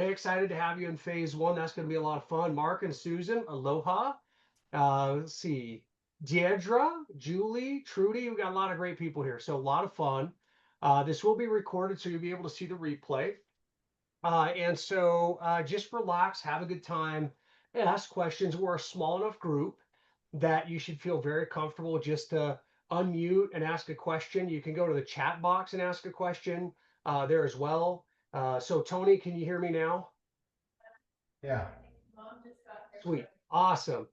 Renee, excited to have you in phase one. That's going to be a lot of fun. Mark and Susan, aloha. Let's see. Deidra, Julie, Trudy. We got a lot of great people here. So a lot of fun. This will be recorded, so you'll be able to see the replay. And so just relax, have a good time, and ask questions. We're a small enough group that you should feel very comfortable just to unmute and ask a question. You can go to the chat box and ask a question there as well. So Tony, can you hear me now? Yeah. Sweet. Awesome.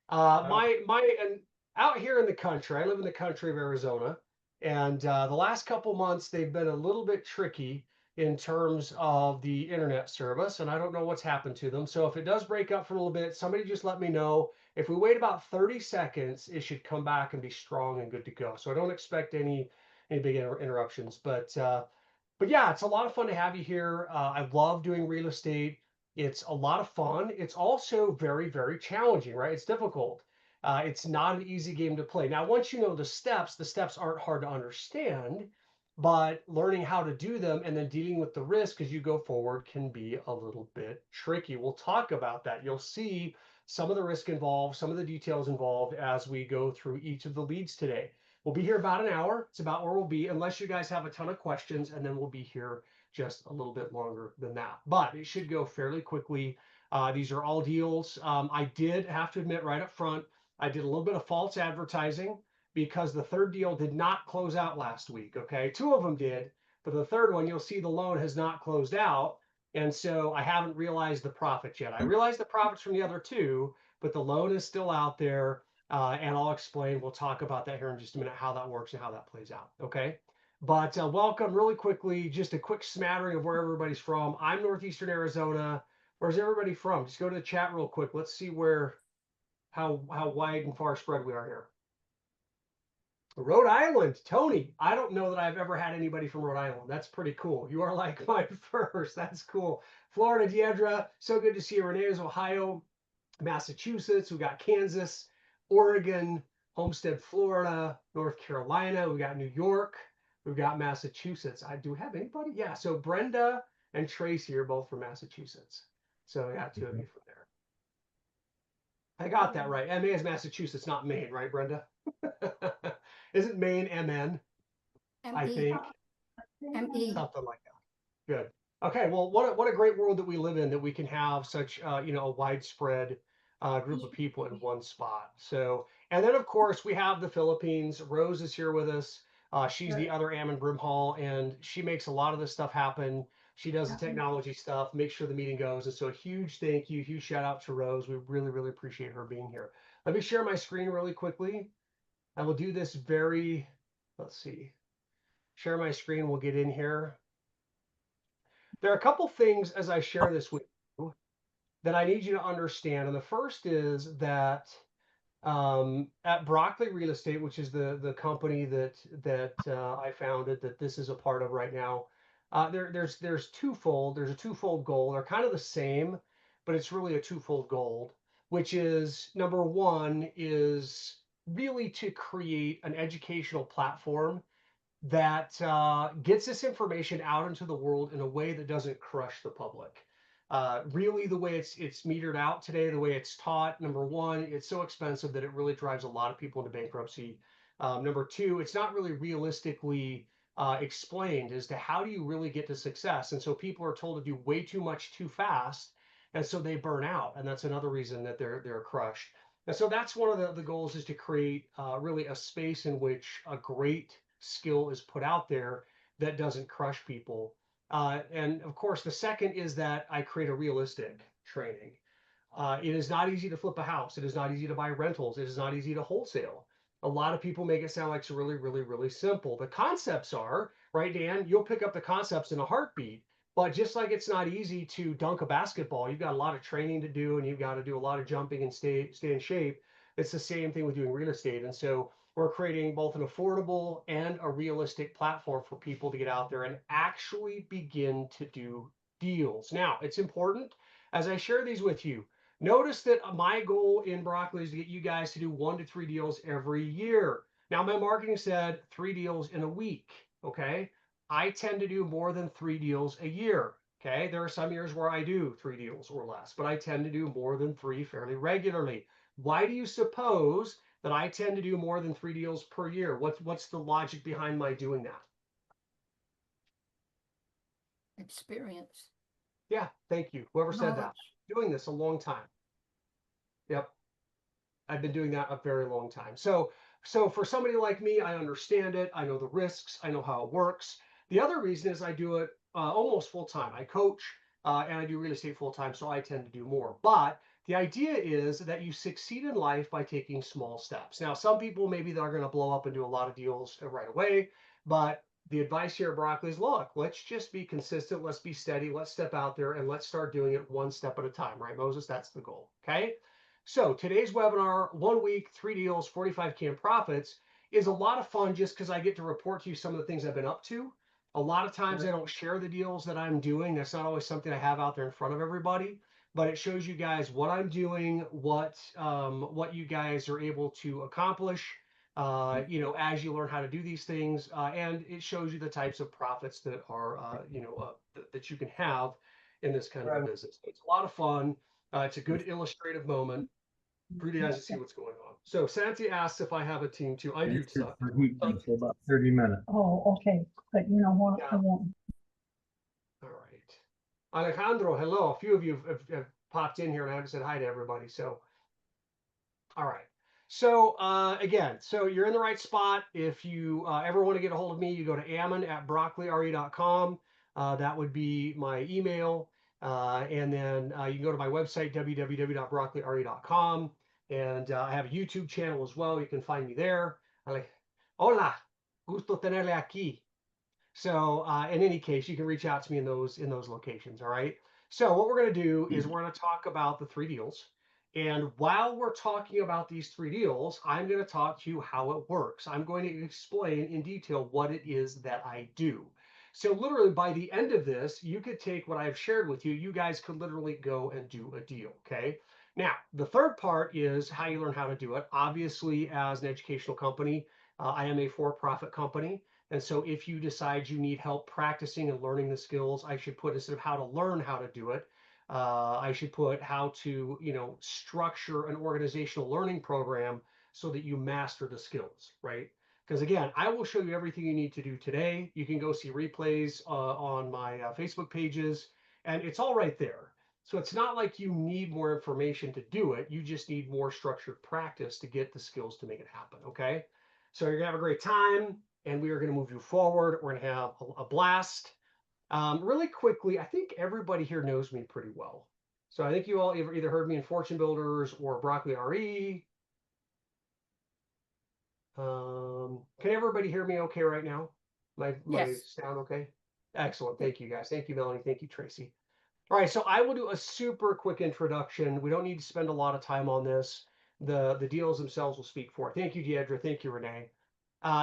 And out here in the country, I live in the country of Arizona, and the last couple months they've been a little bit tricky in terms of the internet service, and I don't know what's happened to them. So if it does break up for a little bit, somebody just let me know. If we wait about 30 seconds, it should come back and be strong and good to go. So I don't expect any big interruptions, but yeah, it's a lot of fun to have you here. I love doing real estate. It's a lot of fun. It's also very, very challenging, right? It's difficult. It's not an easy game to play. Now, once you know the steps aren't hard to understand, but learning how to do them and then dealing with the risk as you go forward can be a little bit tricky. We'll talk about that. You'll see some of the risk involved, some of the details involved as we go through each of the leads today. We'll be here about an hour. It's about where we'll be, unless you guys have a ton of questions, and then we'll be here just a little bit longer than that. But it should go fairly quickly. These are all deals. I did have to admit right up front, I did a little bit of false advertising because the third deal did not close out last week. Okay, two of them did, but the third one, you'll see the loan has not closed out. And so I haven't realized the profits yet. I realized the profits from the other two, but the loan is still out there. And I'll explain, we'll talk about that here in just a minute, how that works and how that plays out. Okay. But welcome really quickly, just a quick smattering of where everybody's from. I'm Northeastern Arizona. Where's everybody from? Just go to the chat real quick. Let's see how wide and far spread we are here. Rhode Island, Tony. I don't know that I've ever had anybody from Rhode Island. That's pretty cool. You are like my first. That's cool. Florida, Deidra. So good to see you. Renee's Ohio, Massachusetts. We got Kansas, Oregon, Homestead, Florida, North Carolina. We got New York. We've got Massachusetts. I do have anybody? Yeah. So Brenda and Tracy are both from Massachusetts. So I got two of you from there. I got that right. MA is Massachusetts, not Maine, right, Brenda? Isn't Maine MN? I ME, think ME. something like that. Good. Okay. Well, what a great world that we live in, that we can have such a widespread group of people in one spot. So, and then of course we have the Philippines. Rose is here with us. She's the other Ammon Brimhall, and she makes a lot of this stuff happen. She does the technology stuff, makes sure the meeting goes. And so a huge thank you, huge shout out to Rose. We really, really appreciate her being here. Let me share my screen really quickly. I will do this let's see, share my screen. We'll get in here. There are a couple things as I share this with you that I need you to understand. And the first is that at Broccoli Real Estate, which is the company that I founded, that this is a part of right now, there's twofold. There's a twofold goal. They're kind of the same, but it's really a twofold goal, which is number one is really to create an educational platform that gets this information out into the world in a way that doesn't crush the public. Really, the way it's metered out today, the way it's taught, number one, it's so expensive that it really drives a lot of people into bankruptcy. Number two, it's not really realistically explained as to how do you really get to success. And so people are told to do way too much too fast, and so they burn out. And that's another reason that they're crushed. And so that's one of the goals, is to create really a space in which a great skill is put out there that doesn't crush people. And of course, the second is that I create a realistic training. It is not easy to flip a house. It is not easy to buy rentals. It is not easy to wholesale. A lot of people make it sound like it's really, really, really simple. The concepts are, right, Dan? You'll pick up the concepts in a heartbeat. But just like it's not easy to dunk a basketball, you've got a lot of training to do, and you've got to do a lot of jumping and stay in shape. It's the same thing with doing real estate. And so we're creating both an affordable and a realistic platform for people to get out there and actually begin to do deals. Now, it's important as I share these with you. Notice that my goal in Broccoli is to get you guys to do 1 to 3 deals every year. Now, my marketing said 3 deals in a week. Okay. I tend to do more than 3 deals a year. Okay. There are some years where I do 3 deals or less, but I tend to do more than three fairly regularly. Why do you suppose that I tend to do more than 3 deals per year? What's the logic behind my doing that? Experience, Yeah, thank you. Whoever said that. knowledge. Doing this a long time. Yep. I've been doing that a very long time. So for somebody like me, I understand it. I know the risks. I know how it works. The other reason is I do it almost full time. I coach and I do real estate full time, so I tend to do more. But the idea is that you succeed in life by taking small steps. Now, some people maybe they're going to blow up and do a lot of deals right away, but the advice here at Broccoli is look, let's just be consistent. Let's be steady. Let's step out there and let's start doing it one step at a time, right, Moses? That's the goal. Okay. So today's webinar, 1 week, 3 deals, 45K in profits, is a lot of fun just because I get to report to you some of the things I've been up to. A lot of times I don't share the deals that I'm doing. That's not always something I have out there in front of everybody, but it shows you guys what I'm doing, what you guys are able to accomplish, as you learn how to do these things, and it shows you the types of profits that are, that you can have in this kind of a business. It's a lot of fun. It's a good illustrative moment for you guys to see what's going on. So Santi asks if I have a team too. I do, It's good so for heat gun for about 30 minutes. Oh, okay, but you know what, I yeah. won't, All right. Alejandro, hello. A few of you have popped in here and I haven't said hi to everybody. So, all right. So again, so you're in the right spot. If you ever want to get a hold of me, you go to ammon@broccolire.com. That would be my email. And then you can go to my website, www.broccolire.com. And I have a YouTube channel as well. You can find me there. Hola, gusto tenerle aquí. So in any case, you can reach out to me in those locations. All right. So what we're going to do is we're going to talk about the 3 deals. And while we're talking about these 3 deals, I'm going to talk to you how it works. I'm going to explain in detail what it is that I do. So literally by the end of this, you could take what I've shared with you. You guys could literally go and do a deal. Okay. Now, the third part is how you learn how to do it. Obviously, as an educational company, I am a for-profit company. And so if you decide you need help practicing and learning the skills, I should put instead of how to learn how to do it, I should put how to, structure an organizational learning program so that you master the skills, right? Because again, I will show you everything you need to do today. You can go see replays on my Facebook pages, and it's all right there. So it's not like you need more information to do it. You just need more structured practice to get the skills to make it happen, okay? So you're gonna have a great time and we are going to move you forward. We're going to have a blast. Really quickly, I think everybody here knows me pretty well. So I think you all either heard me in Fortune Builders or Broccoli RE. Can everybody hear me okay right now? My Yes. sound okay? Excellent. Thank you guys. Thank you, Melanie. Thank you, Tracy. All right, so I will do a super quick introduction. We don't need to spend a lot of time on this. The deals themselves will speak for it. Thank you, Deidre. Thank you, Renee.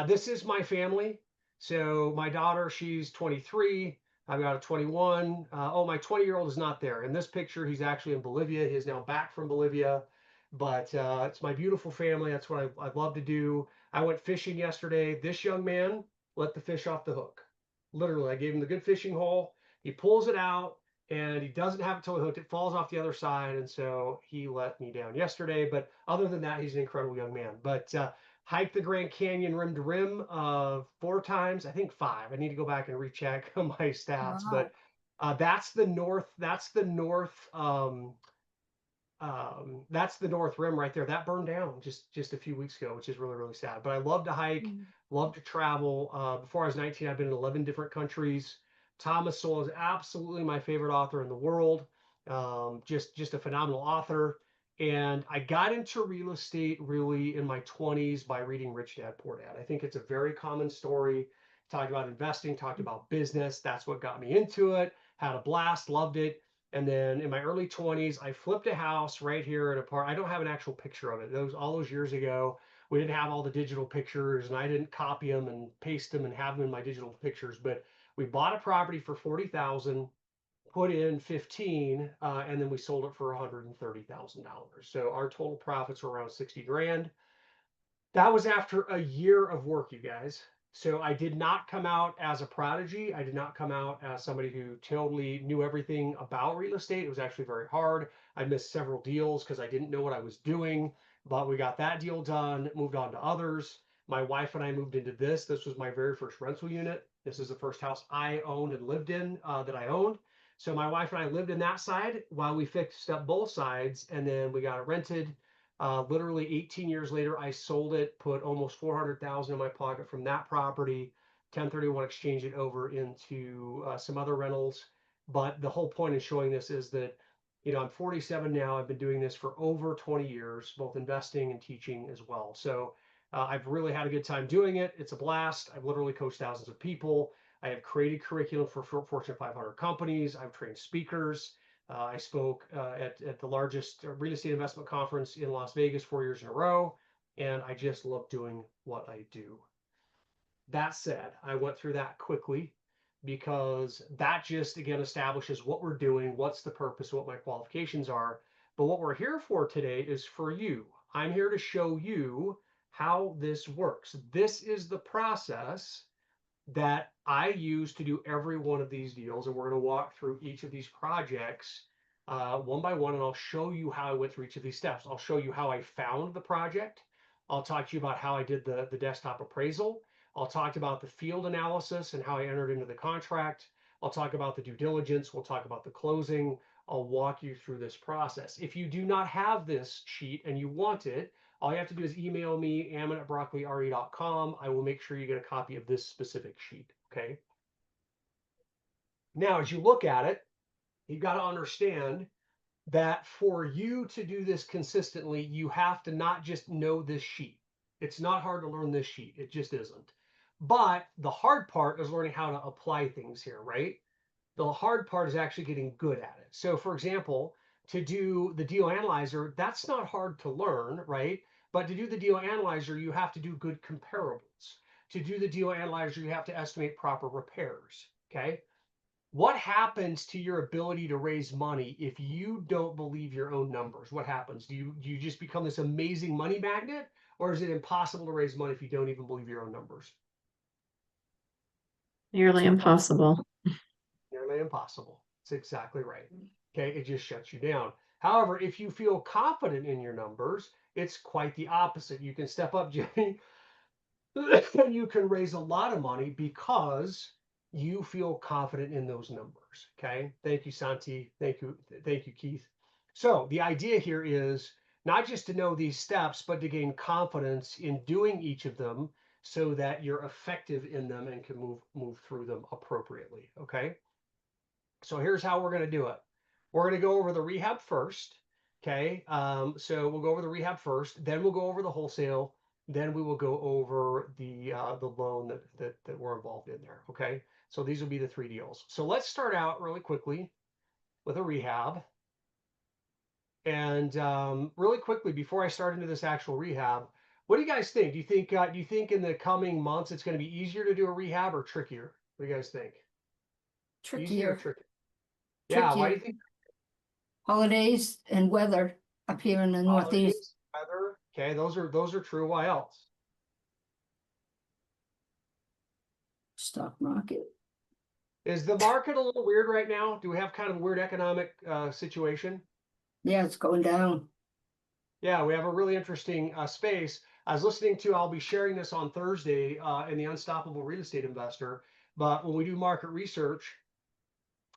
This is my family. So my daughter, she's 23. I've got a 21. Oh, my 20-year-old is not there. In this picture, he's actually in Bolivia. He is now back from Bolivia. But it's my beautiful family. That's what I love to do. I went fishing yesterday. This young man let the fish off the hook. Literally, I gave him the good fishing hole. He pulls it out and he doesn't have it totally hooked. It falls off the other side. And so he let me down yesterday. But other than that, he's an incredible young man. But hiked the Grand Canyon rim to rim 4 times, I think 5. I need to go back and recheck my stats, Wow. but that's the north. That's the north rim right there. That burned down just a few weeks ago, which is really really sad. But I love to hike, love to travel. Before I was 19, I've been in 11 different countries. Thomas Sowell is absolutely my favorite author in the world. Just a phenomenal author. And I got into real estate really in my 20s by reading Rich Dad Poor Dad. I think it's a very common story. Talked about investing, talked about business. That's what got me into it. Had a blast, loved it. And then in my early 20s, I flipped a house right here at a park. I don't have an actual picture of it. All those years ago, we didn't have all the digital pictures, and I didn't copy them and paste them and have them in my digital pictures. But we bought a property for 40,000, put in 15, and then we sold it for $130,000. So our total profits were around 60 grand. That was after a year of work, you guys. So I did not come out as a prodigy. I did not come out as somebody who totally knew everything about real estate. It was actually very hard. I missed several deals because I didn't know what I was doing, but we got that deal done, moved on to others. My wife and I moved into this. This was my very first rental unit. This is the first house I owned and lived in that I owned. So my wife and I lived in that side while we fixed up both sides, and then we got it rented. Literally 18 years later, I sold it, put almost 400,000 in my pocket from that property, 1031 exchange it over into some other rentals. But the whole point in showing this is that, I'm 47 now. I've been doing this for over 20 years, both investing and teaching as well. So I've really had a good time doing it. It's a blast. I've literally coached thousands of people. I have created curriculum for Fortune 500 companies. I've trained speakers. I spoke at the largest real estate investment conference in Las Vegas 4 years in a row, and I just love doing what I do. That said, I went through that quickly because that just, again, establishes what we're doing, what's the purpose, what my qualifications are. But what we're here for today is for you. I'm here to show you how this works. This is the process that I use to do every one of these deals. And we're going to walk through each of these projects one by one, and I'll show you how I went through each of these steps. I'll show you how I found the project. I'll talk to you about how I did the desktop appraisal. I'll talk about the field analysis and how I entered into the contract. I'll talk about the due diligence. We'll talk about the closing. I'll walk you through this process. If you do not have this sheet and you want it, all you have to do is email me, ammon@broccoliRE.com. I will make sure you get a copy of this specific sheet, okay? Now, as you look at it, you've got to understand that for you to do this consistently, you have to not just know this sheet. It's not hard to learn this sheet. It just isn't. But the hard part is learning how to apply things here, right? The hard part is actually getting good at it. So for example, to do the deal analyzer, that's not hard to learn, right? But to do the deal analyzer, you have to do good comparables. To do the deal analyzer, you have to estimate proper repairs, okay? What happens to your ability to raise money if you don't believe your own numbers? What happens? Do you just become this amazing money magnet, or is it impossible to raise money if you don't even believe your own numbers? Nearly impossible. Nearly impossible. It's exactly right. Okay, it just shuts you down. However, if you feel confident in your numbers, it's quite the opposite. You can step up, Jimmy, and you can raise a lot of money because you feel confident in those numbers. Okay, thank you, Santi. Thank you, Keith. So the idea here is not just to know these steps, but to gain confidence in doing each of them so that you're effective in them and can move through them appropriately. Okay. So here's how we're going to do it. We're going to go over the rehab first. Okay. So we'll go over the rehab first, then we'll go over the wholesale, then we will go over the loan that we're involved in there. Okay. So these will be the three deals. So let's start out really quickly with a rehab. And really quickly, before I start into this actual rehab, what do you guys think? Do you think in the coming months it's going to be easier to do a rehab or trickier? What do you guys think? Easier or Trickier, trickier? Yeah. Why do you trickier. think? Holidays and weather up here in the Northeast. Holidays, weather. Okay, those are true. Why else? Stock market. Is the market a little weird right now? Do we have kind of a weird economic situation? Yeah, it's going down. Yeah, we have a really interesting space. I was listening to, I'll be sharing this on Thursday in the Unstoppable Real Estate Investor. But when we do market research,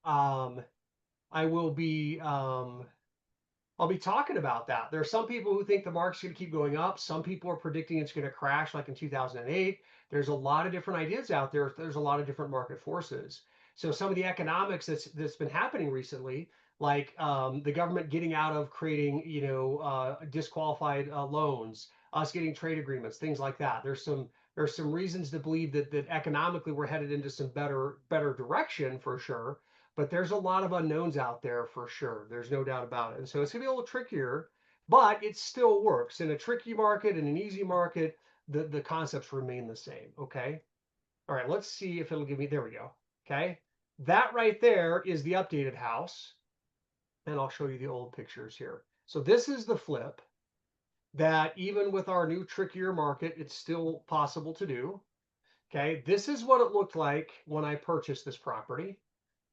I will be I'll be talking about that. There are some people who think the market's going to keep going up. Some people are predicting it's going to crash like in 2008. There's a lot of different ideas out there. There's a lot of different market forces. So some of the economics that's been happening recently, like the government getting out of creating, disqualified loans, us getting trade agreements, things like that. There's some reasons to believe that economically we're headed into some better direction for sure. But there's a lot of unknowns out there for sure. There's no doubt about it. And so it's going to be a little trickier, but it still works. In a tricky market, in an easy market, the concepts remain the same. Okay. All right. Let's see if it'll give me. There we go. Okay. That right there is the updated house. And I'll show you the old pictures here. So this is the flip that even with our new trickier market, it's still possible to do. Okay, this is what it looked like when I purchased this property.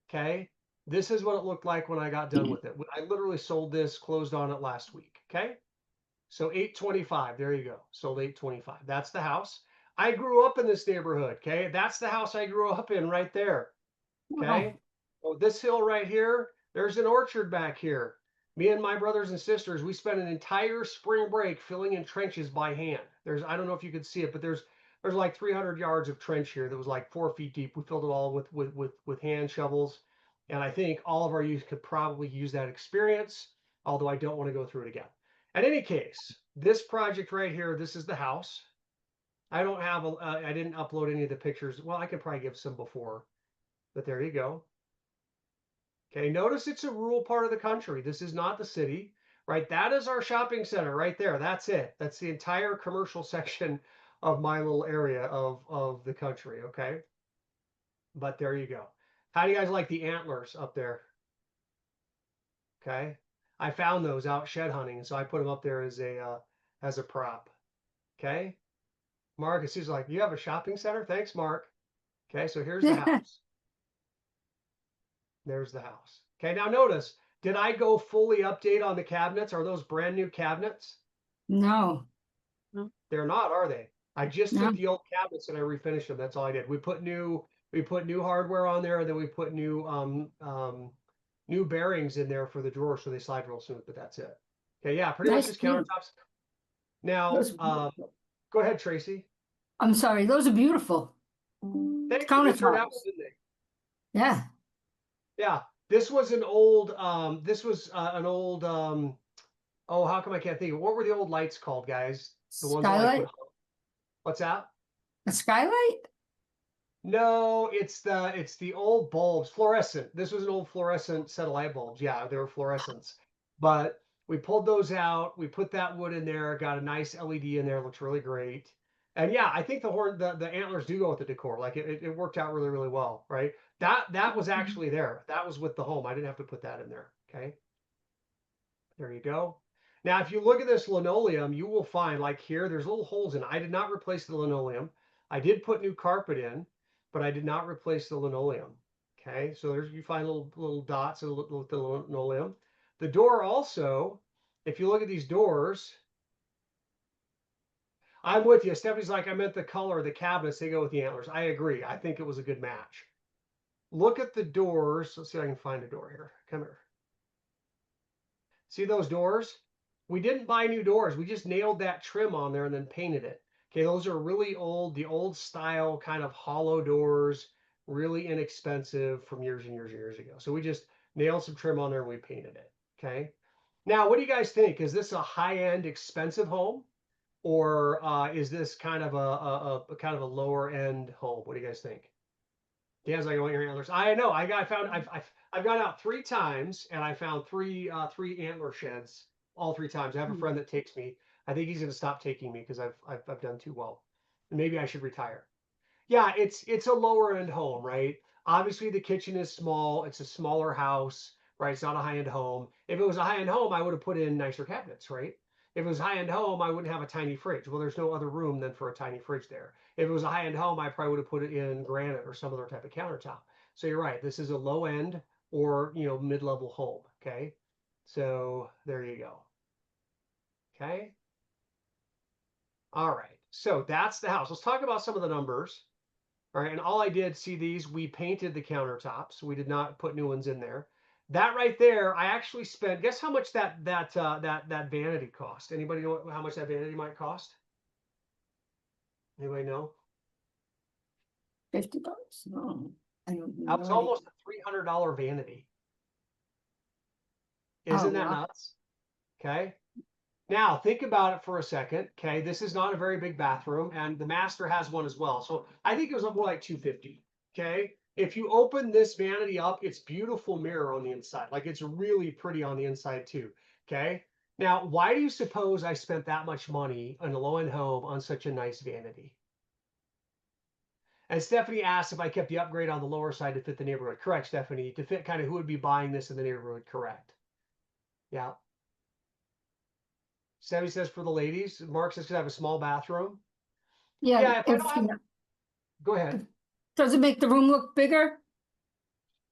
Okay, this is what it looked like when I got done with it. I literally sold this, closed on it last week. Okay, so 825. There you go. Sold 825. That's the house. I grew up in this neighborhood. Okay, that's the house I grew up in right there. Okay. Oh, this hill right here, there's an orchard back here. Me and my brothers and sisters, we spent an entire spring break filling in trenches by hand. I don't know if you could see it, but there's like 300 yards of trench here that was like 4 feet deep. We filled it all with hand shovels. And I think all of our youth could probably use that experience, although I don't want to go through it again. In any case, this project right here, this is the house. I don't have, I didn't upload any of the pictures. Well, I could probably give some before, but there you go. Okay, notice it's a rural part of the country. This is not the city, right? That is our shopping center right there. That's it. That's the entire commercial section of my little area of the country, okay? But there you go. How do you guys like the antlers up there? Okay. I found those out shed hunting, so I put them up there as a prop. Okay. Marcus is like, you have a shopping center? Thanks, Mark. Okay, so here's the house. There's the house. Okay, now notice, did I go fully update on the cabinets? Are those brand new cabinets? No, They're not, are they? I just no, took the old cabinets and I refinished them. That's all I did. We put new hardware on there, and then we put new bearings in there for the drawers so they slide real smooth, but that's it. Okay, yeah, pretty much Nice just view. countertops. Now, those are beautiful. go ahead, Tracy. I'm sorry, those are beautiful. Thank you. They turned out, Countertops. didn't they? Yeah, Yeah, this was an old oh, how come I can't think of what were the old lights called, guys? The ones that like skylight, would, what's that? a skylight? No, it's the old bulbs, fluorescent. This was an old fluorescent set of light bulbs. Yeah, they were fluorescents. But we pulled those out, we put that wood in there, got a nice LED in there, looks really great. And yeah, I think the antlers do go with the decor. Like it worked out really, really well, right? That was actually there. That was with the home. I didn't have to put that in there. Okay. There you go. Now, if you look at this linoleum, you will find like here, there's little holes in it. I did not replace the linoleum. I did put new carpet in, but I did not replace the linoleum. Okay, so there's you find little dots with the linoleum. The door also, if you look at these doors, I'm with you. Stephanie's like, I meant the color of the cabinets. They go with the antlers. I agree. I think it was a good match. Look at the doors. Let's see if I can find a door here. Come here. See those doors? We didn't buy new doors. We just nailed that trim on there and then painted it. Okay, those are really old, the old style kind of hollow doors, really inexpensive from years and years and years ago. So we just nailed some trim on there and we painted it. Okay. Now, what do you guys think? Is this a high-end, expensive home, or is this kind of a kind of a lower end home? What do you guys think? Dan's like, I want your antlers. I know. I've gone out 3 times and I found three antler sheds all 3 times. I have a friend that takes me. I think he's going to stop taking me because I've done too well. And maybe I should retire. Yeah, it's a lower end home, right? Obviously, the kitchen is small. It's a smaller house, right? It's not a high end home. If it was a high end home, I would have put in nicer cabinets, right? If it was high end home, I wouldn't have a tiny fridge. Well, there's no other room than for a tiny fridge there. If it was a high end home, I probably would have put it in granite or some other type of countertop. So you're right. This is a low end or mid level home. Okay, so there you go. Okay. All right. So that's the house. Let's talk about some of the numbers. All right, and all I did, see these, we painted the countertops. We did not put new ones in there. That right there, I actually spent. Guess how much that vanity cost? Anybody know how much that vanity might cost? Anybody know? $50. No, I don't That was know. almost a $300 vanity. Oh, Isn't that wow. nuts? Okay. Now think about it for a second. Okay, this is not a very big bathroom, and the master has one as well. So I think it was more like $250. Okay. If you open this vanity up, it's beautiful mirror on the inside. Like it's really pretty on the inside too. Okay. Now, why do you suppose I spent that much money on a low-end home on such a nice vanity? And Stephanie asked if I kept the upgrade on the lower side to fit the neighborhood. Correct, Stephanie. To fit kind of who would be buying this in the neighborhood. Correct. Yeah. Stephanie says for the ladies. Mark says, could I have a small bathroom? Yeah, Yeah, if I if, don't have Go ahead. Does it make the room look bigger?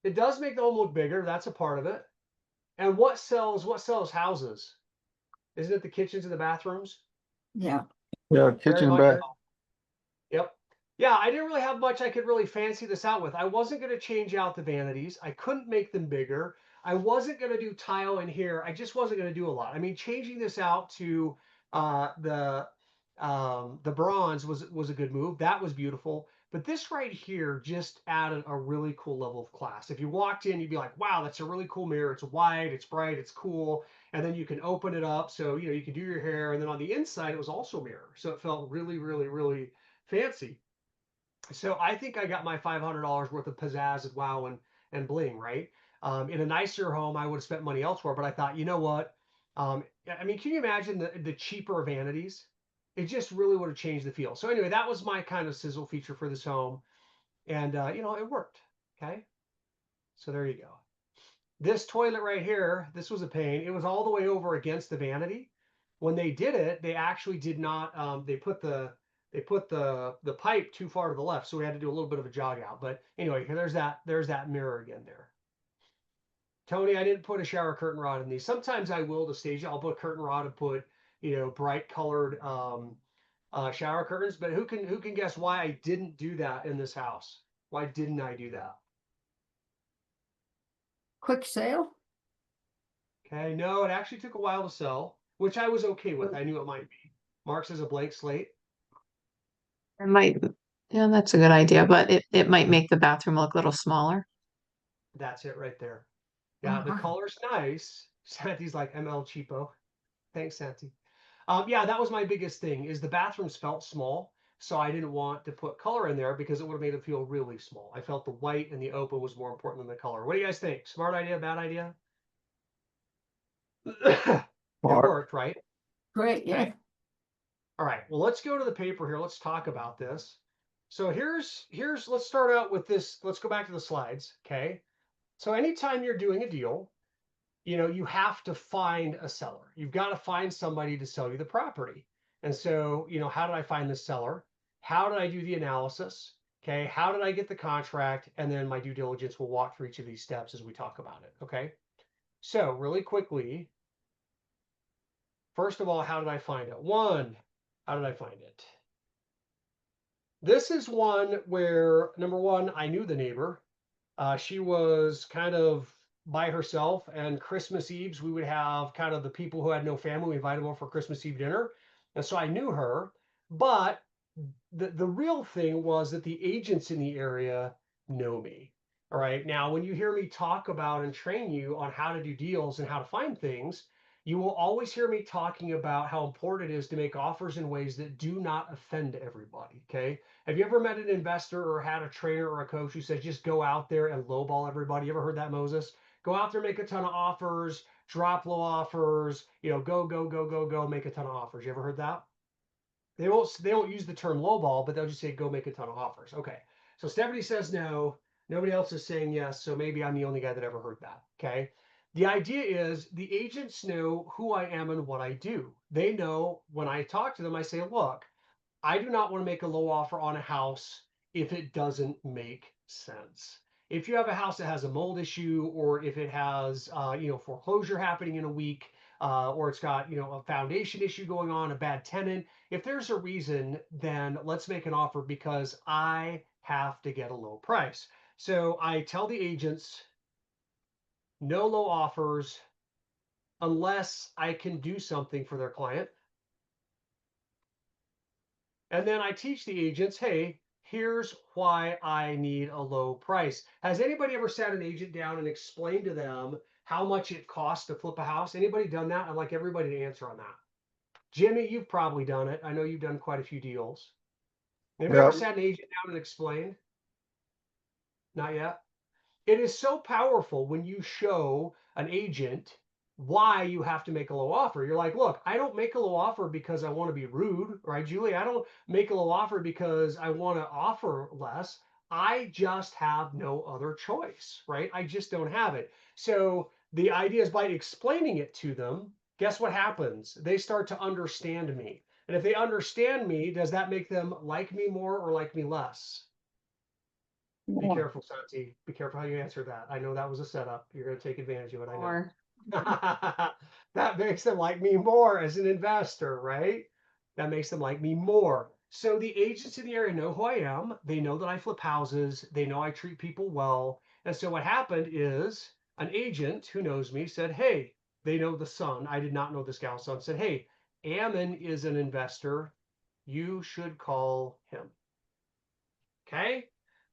It does make the home look bigger. That's a part of it. And what sells houses? Isn't it the kitchens and the bathrooms? Yeah. Yeah, Very kitchen much back. so. Yep. Yeah, I didn't really have much I could really fancy this out with. I wasn't going to change out the vanities. I couldn't make them bigger. I wasn't going to do tile in here. I just wasn't going to do a lot. I mean, changing this out to the bronze was a good move. That was beautiful. But this right here just added a really cool level of class. If you walked in, you'd be like, wow, that's a really cool mirror. It's wide, it's bright, it's cool. And then you can open it up. So, you can do your hair. And then on the inside, it was also mirror. So it felt really, really, really fancy. So I think I got my $500 worth of pizzazz and wow and bling, right? In a nicer home, I would have spent money elsewhere, but I thought, you know what? I mean, can you imagine the cheaper vanities? It just really would have changed the feel. So anyway, that was my kind of sizzle feature for this home, and it worked. Okay, so there you go. This toilet right here, this was a pain. It was all the way over against the vanity. When they did it, they actually did not. They put the pipe too far to the left, so we had to do a little bit of a jog out. But anyway, there's that mirror again there. Tony, I didn't put a shower curtain rod in these. Sometimes I will to stage it. I'll put a curtain rod and put bright colored shower curtains. But who can guess why I didn't do that in this house? Why didn't I do that? Quick sale? Okay, no, it actually took a while to sell, which I was okay with. I knew it might be. Mark's is a blank slate. It might, yeah, that's a good idea, but it might make the bathroom look a little smaller. That's it right there. Yeah, the color's nice. Santi's like ML cheapo. Thanks, Santi. Yeah, that was my biggest thing is the bathrooms felt small. So I didn't want to put color in there because it would have made it feel really small. I felt the white and the open was more important than the color. What do you guys think? Smart idea, bad idea? It worked, right? Great, yeah. Okay. All right, well, let's go to the paper here. Let's talk about this. So let's start out with this. Let's go back to the slides. Okay. So anytime you're doing a deal, you have to find a seller. You've got to find somebody to sell you the property. And so, how did I find the seller? How did I do the analysis? Okay. How did I get the contract? And then my due diligence will walk through each of these steps as we talk about it. Okay. So really quickly, first of all, how did I find it? How did I find it? This is one where, number one, I knew the neighbor. She was kind of by herself, and Christmas Eves, we would have kind of the people who had no family, we invited them over for Christmas Eve dinner. And so I knew her, but the real thing was that the agents in the area know me. All right. Now, when you hear me talk about and train you on how to do deals and how to find things, you will always hear me talking about how important it is to make offers in ways that do not offend everybody. Okay. Have you ever met an investor or had a trainer or a coach who says just go out there and lowball everybody? You ever heard that, Moses? Go out there, make a ton of offers, drop low offers, go, make a ton of offers. You ever heard that? They won't use the term lowball, but they'll just say go make a ton of offers. Okay. So Stephanie says no. Nobody else is saying yes. So maybe I'm the only guy that ever heard that. Okay. The idea is the agents know who I am and what I do. They know when I talk to them, I say, look, I do not want to make a low offer on a house if it doesn't make sense. If you have a house that has a mold issue, or if it has, foreclosure happening in a week, or it's got, a foundation issue going on, a bad tenant, if there's a reason, then let's make an offer because I have to get a low price. So I tell the agents, no low offers unless I can do something for their client. And then I teach the agents, hey, here's why I need a low price. Has anybody ever sat an agent down and explained to them how much it costs to flip a house? Anybody done that? I'd like everybody to answer on that. Jimmy, you've probably done it. I know you've done quite a few deals. Have you ever sat an agent down and explained? Not yet. It is so powerful when you show an agent why you have to make a low offer. You're like, look, I don't make a low offer because I want to be rude, right, Julie? I don't make a low offer because I want to offer less. I just have no other choice, right? I just don't have it. So the idea is by explaining it to them, guess what happens? They start to understand me. And if they understand me, does that make them like me more or like me less? Be More. careful, Santi. Be careful how you answer that. I know that was a setup. You're going to take advantage of it. I know. Or That makes them like me more as an investor, right? That makes them like me more. So the agents in the area know who I am. They know that I flip houses. They know I treat people well. And so what happened is an agent who knows me said, hey, they know the son. I did not know this gal's son. Said, hey, Ammon is an investor. You should call him. Okay.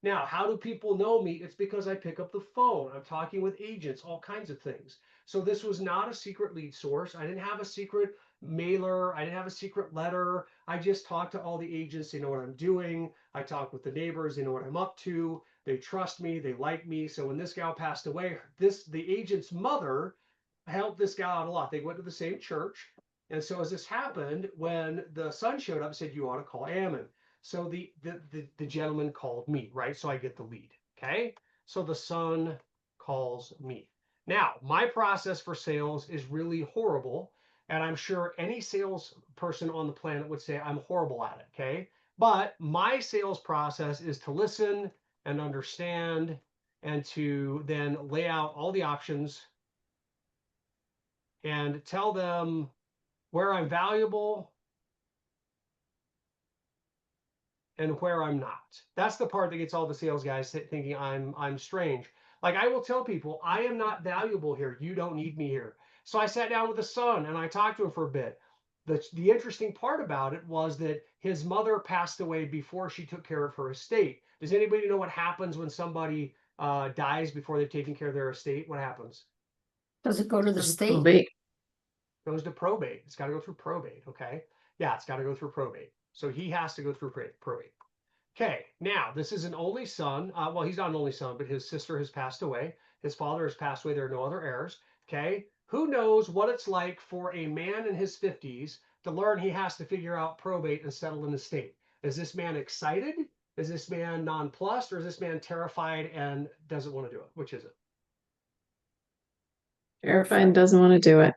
Now, how do people know me? It's because I pick up the phone. I'm talking with agents, all kinds of things. So this was not a secret lead source. I didn't have a secret mailer. I didn't have a secret letter. I just talked to all the agents. They know what I'm doing. I talk with the neighbors. They know what I'm up to. They trust me. They like me. So when this gal passed away, the agent's mother helped this gal out a lot. They went to the same church. And so as this happened, when the son showed up, said, you ought to call Ammon. So the gentleman called me, right? So I get the lead. Okay. So the son calls me. Now, my process for sales is really horrible. And I'm sure any salesperson on the planet would say I'm horrible at it. Okay. But my sales process is to listen and understand and to then lay out all the options and tell them where I'm valuable and where I'm not. That's the part that gets all the sales guys thinking I'm strange. Like I will tell people, I am not valuable here. You don't need me here. So I sat down with the son and I talked to him for a bit. The interesting part about it was that his mother passed away before she took care of her estate. Does anybody know what happens when somebody dies before they've taken care of their estate? What happens? Does it go to the doesn't state? probate. Goes to probate. It's got to go through probate. Okay. Yeah, it's got to go through probate. So he has to go through probate. Okay, now this is an only son. Well, he's not an only son, but his sister has passed away. His father has passed away. There are no other heirs. Okay, who knows what it's like for a man in his 50s to learn he has to figure out probate and settle an estate? Is this man excited? Is this man nonplussed? Or is this man terrified and doesn't want to do it? Which is it? Terrified and doesn't want to do it.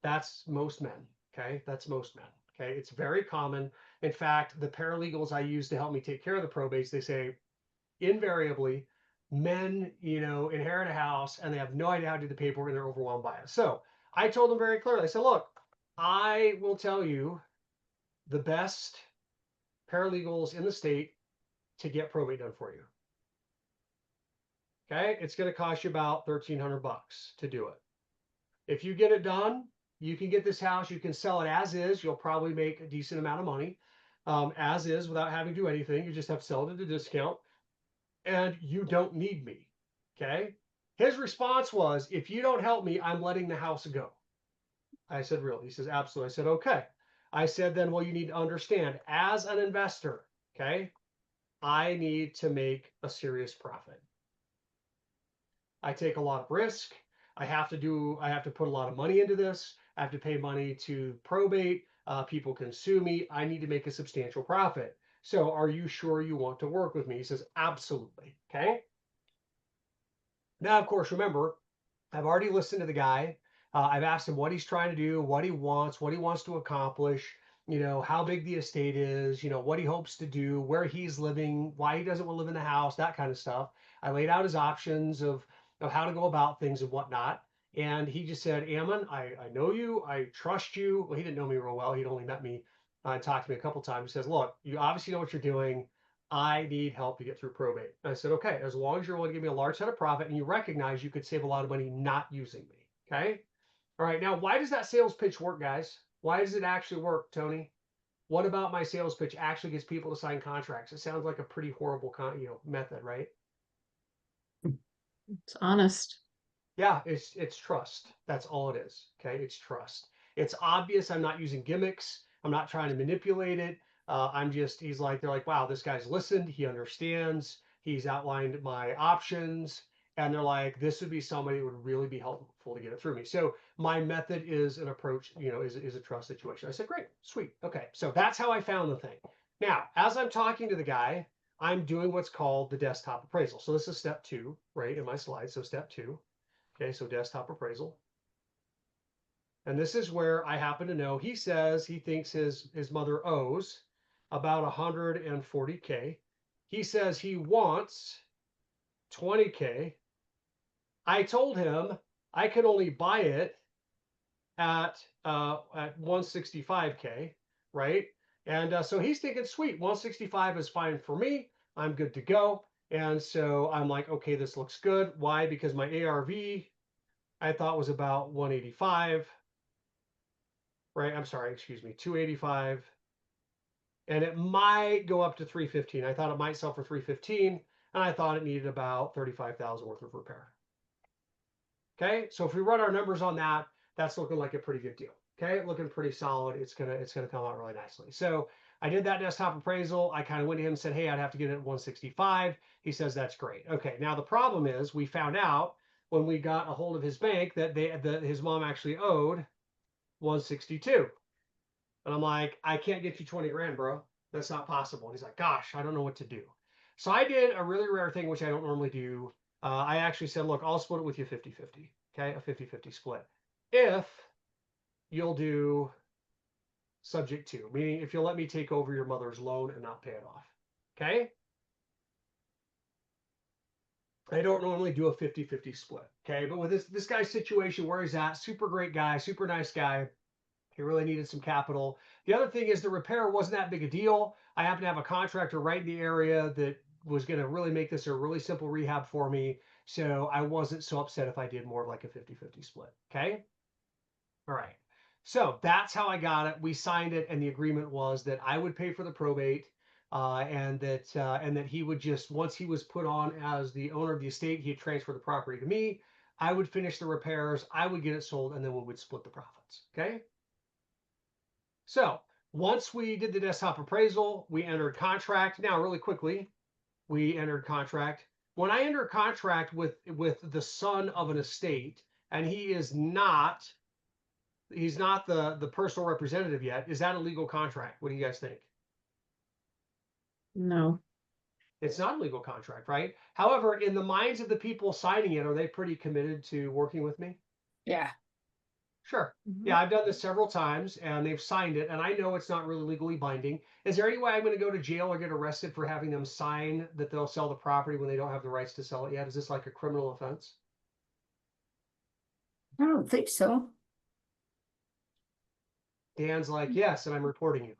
That's most men. Okay, that's most men. Okay, it's very common. In fact, the paralegals I use to help me take care of the probates, they say invariably men, inherit a house and they have no idea how to do the paperwork and they're overwhelmed by it. So I told them very clearly, I said, look, I will tell you the best paralegals in the state to get probate done for you. Okay, it's going to cost you about $1,300 to do it. If you get it done, you can get this house, you can sell it as is. You'll probably make a decent amount of money as is without having to do anything. You just have to sell it at a discount and you don't need me. Okay. His response was, if you don't help me, I'm letting the house go. I said, really? He says, absolutely. I said, okay. I said, then, well, you need to understand as an investor, okay, I need to make a serious profit. I take a lot of risk. I have to put a lot of money into this. I have to pay money to probate. People can sue me. I need to make a substantial profit. So are you sure you want to work with me? He says, absolutely. Okay. Now, of course, remember, I've already listened to the guy. I've asked him what he's trying to do, what he wants to accomplish, how big the estate is, what he hopes to do, where he's living, why he doesn't want to live in the house, that kind of stuff. I laid out his options of how to go about things and whatnot. And he just said, Ammon, I know you, I trust you. Well, he didn't know me real well. He'd only met me and talked to me a couple times. He says, look, you obviously know what you're doing. I need help to get through probate. And I said, okay, as long as you're willing to give me a large set of profit and you recognize you could save a lot of money not using me. Okay. All right. Now, why does that sales pitch work, guys? Why does it actually work, Tony? What about my sales pitch actually gets people to sign contracts? It sounds like a pretty horrible method, right? It's honest. Yeah, it's trust. That's all it is. Okay, it's trust. It's obvious I'm not using gimmicks. I'm not trying to manipulate it. They're like, wow, this guy's listened. He understands. He's outlined my options. And they're like, this would be somebody who would really be helpful to get it through me. So my method is an approach, is a trust situation. I said, great, sweet. Okay, so that's how I found the thing. Now, as I'm talking to the guy, I'm doing what's called the desktop appraisal. So this is step 2, right, in my slides. So step 2. Okay, so desktop appraisal. And this is where I happen to know he says he thinks his mother owes about 140K. He says he wants 20K. I told him I could only buy it at 165K, right? And so he's thinking, sweet, 165 is fine for me. I'm good to go. And so I'm like, okay, this looks good. Why? Because my ARV I thought was about 185, right? I'm sorry, excuse me, 285. And it might go up to 315. I thought it might sell for 315, and I thought it needed about 35,000 worth of repair. Okay, so if we run our numbers on that, that's looking like a pretty good deal. Okay, looking pretty solid. It's gonna come out really nicely. So I did that desktop appraisal. I kind of went to him and said, hey, I'd have to get it at 165. He says that's great. Okay, now the problem is we found out when we got a hold of his bank that his mom actually owed 162. And I'm like, I can't get you 20 grand, bro. That's not possible. And he's like, gosh, I don't know what to do. So I did a really rare thing, which I don't normally do. I actually said, look, I'll split it with you 50-50. Okay, a 50-50 split. If you'll do subject to, meaning if you'll let me take over your mother's loan and not pay it off. Okay. I don't normally do a 50-50 split. Okay. But with this guy's situation where he's at, super great guy, super nice guy. He really needed some capital. The other thing is the repair wasn't that big a deal. I happen to have a contractor right in the area that was going to really make this a really simple rehab for me. So I wasn't so upset if I did more of like a 50-50 split. Okay. All right. So that's how I got it. We signed it, and the agreement was that I would pay for the probate, and that he would just, once he was put on as the owner of the estate, he'd transfer the property to me. I would finish the repairs, I would get it sold, and then we would split the profits. Okay. So once we did the desktop appraisal, we entered contract. Now, really quickly, we entered contract. When I enter contract with the son of an estate, and he's not the personal representative yet, is that a legal contract? What do you guys think? No. It's not a legal contract, right? However, in the minds of the people signing it, are they pretty committed to working with me? Yeah. Sure. Mhm. Yeah, I've done this several times and they've signed it, and I know it's not really legally binding. Is there any way I'm going to go to jail or get arrested for having them sign that they'll sell the property when they don't have the rights to sell it yet? Is this like a criminal offense? I don't think so. Dan's like, yes, and I'm reporting you.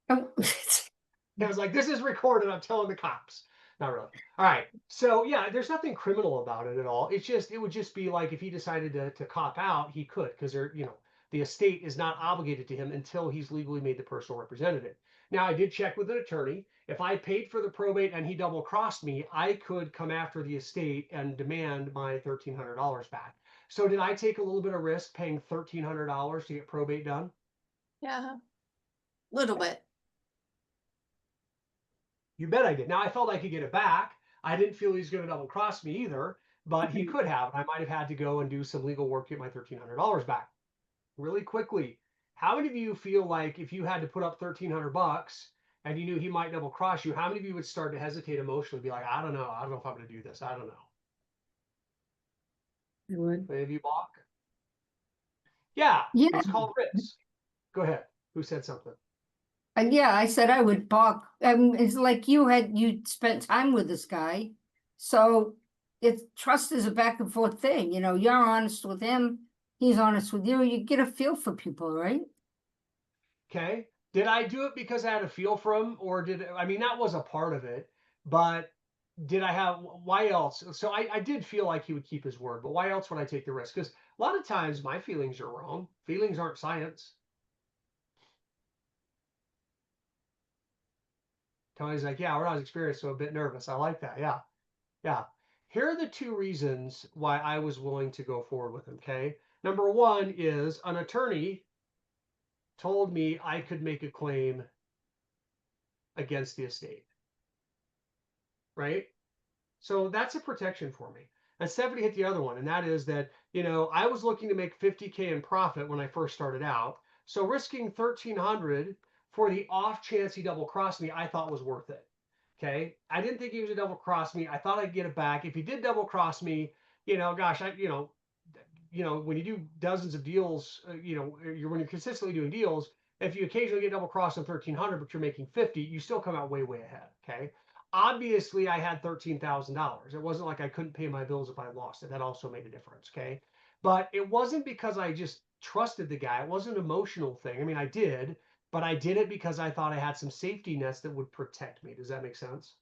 Oh, I was like, this is recorded. I'm telling the cops. Not really. All right. So yeah, there's nothing criminal about it at all. It would just be like if he decided to cop out, he could, because the estate is not obligated to him until he's legally made the personal representative. Now I did check with an attorney. If I paid for the probate and he double crossed me, I could come after the estate and demand my $1,300 back. So did I take a little bit of risk paying $1,300 to get probate done? Yeah. Little bit. You bet I did. Now I felt I could get it back. I didn't feel he was going to double cross me either, but he could have. I might have had to go and do some legal work to get my $1,300 back. Really quickly, how many of you feel like if you had to put up $1,300 and you knew he might double cross you, how many of you would start to hesitate emotionally, be like, I don't know if I'm going to do this. I don't know. I would. Any of you balk? Yeah, yeah. it's called risk. Go ahead. Who said something? Yeah, I said I would balk. It's like you spent time with this guy. So trust is a back and forth thing. You're honest with him. He's honest with you. You get a feel for people, right? Okay. Did I do it because I had a feel for him, or that was a part of it, but why else? So I did feel like he would keep his word, but why else would I take the risk? Because a lot of times my feelings are wrong. Feelings aren't science. Tony's like, yeah, we're not experienced, so a bit nervous. I like that. Yeah. Yeah. Here are the two reasons why I was willing to go forward with him. Okay. Number one is an attorney told me I could make a claim against the estate. Right. So that's a protection for me. And Stephanie hit the other one, and that is that, I was looking to make 50K in profit when I first started out. So risking 1,300 for the off chance he double crossed me, I thought was worth it. Okay. I didn't think he was a double cross me. I thought I'd get it back. If he did double cross me, gosh, when you do dozens of deals, when you're consistently doing deals, if you occasionally get double crossed on 1,300, but you're making 50, you still come out way, way ahead. Okay. obviously I had $13,000. It wasn't like I couldn't pay my bills if I lost it. That also made a difference. Okay. But it wasn't because I just trusted the guy. It wasn't an emotional thing. I mean, I did, but I did it because I thought I had some safety nets that would protect me. Does that make sense?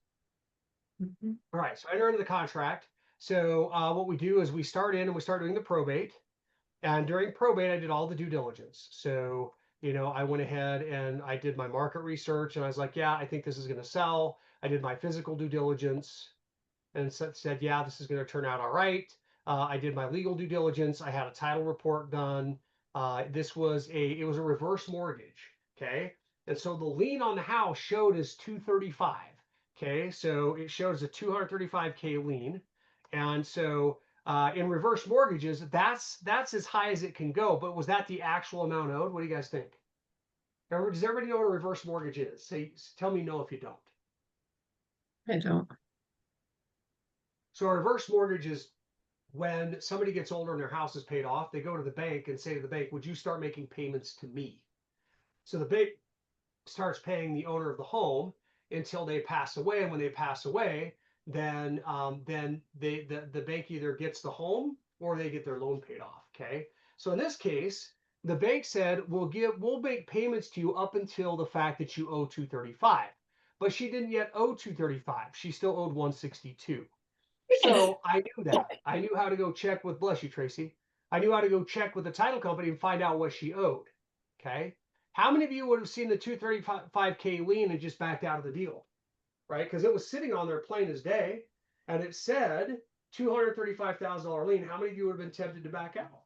Mhm. All right. So I enter into the contract. So what we do is we start in and we start doing the probate. And during probate, I did all the due diligence. So, I went ahead and I did my market research and I was like, yeah, I think this is going to sell. I did my physical due diligence and said, yeah, this is going to turn out all right. I did my legal due diligence. I had a title report done. It was a reverse mortgage. Okay. And so the lien on the house showed as 235. Okay. So it showed as a 235K lien. And so in reverse mortgages, that's as high as it can go. But was that the actual amount owed? What do you guys think? Does everybody know what a reverse mortgage is? Tell me no if you don't. I don't. So a reverse mortgage is when somebody gets older and their house is paid off, they go to the bank and say to the bank, would you start making payments to me? So the bank starts paying the owner of the home until they pass away. And when they pass away, then the bank either gets the home or they get their loan paid off. Okay. So in this case, the bank said, we'll make payments to you up until the fact that you owe 235. But she didn't yet owe 235. She still owed 162. So I knew that. I knew how to go check with, bless you, Tracy. I knew how to go check with the title company and find out what she owed. Okay. How many of you would have seen the 235K lien and just backed out of the deal? Right? Because it was sitting on there plain as day and it said $235,000 lien. How many of you would have been tempted to back out?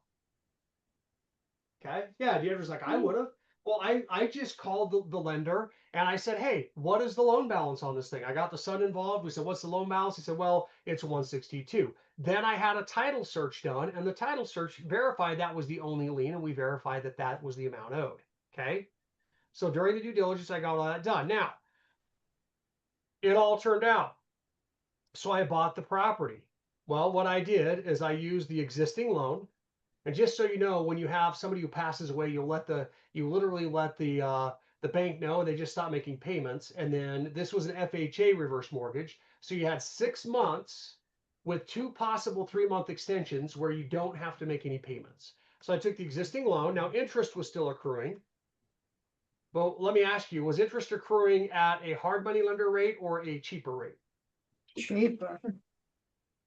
Okay. Yeah. The other's like, I would have. Well, I just called the lender and I said, hey, what is the loan balance on this thing? I got the son involved. We said, what's the loan balance? He said, well, it's 162. Then I had a title search done and the title search verified that was the only lien and we verified that that was the amount owed. Okay. So during the due diligence, I got all that done. Now, it all turned out. So I bought the property. Well, what I did is I used the existing loan. And just so you know, when you have somebody who passes away, you literally let the bank know, and they just stop making payments. And then this was an FHA reverse mortgage, so you had 6 months with 2 possible 3-month extensions where you don't have to make any payments. So I took the existing loan. Now interest was still accruing. Well, let me ask you: was interest accruing at a hard money lender rate or a cheaper rate? Cheaper.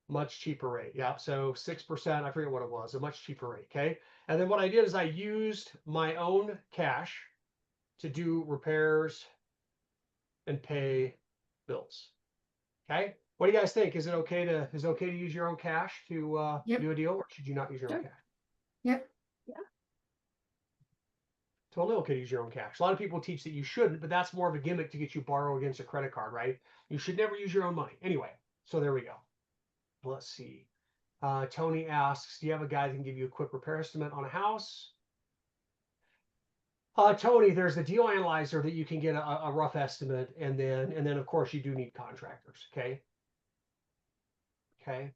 Much cheaper rate. Yeah. So 6%, I forget what it was, a much cheaper rate. Okay. And then what I did is I used my own cash to do repairs and pay bills. Okay. What do you guys think? Is it okay to use your own cash to Yep. do a deal, or should you not use your own Sure. cash? Yep. Totally okay to use your own cash. A lot of people teach that you shouldn't, but that's more of a gimmick to get you borrow against a credit card, right? You should never use your own money. Anyway, so there we go. Let's see. Tony asks, do you have a guy that can give you a quick repair estimate on a house? Tony, there's the deal analyzer that you can get a rough estimate, and then of course you do need contractors. Okay. Okay.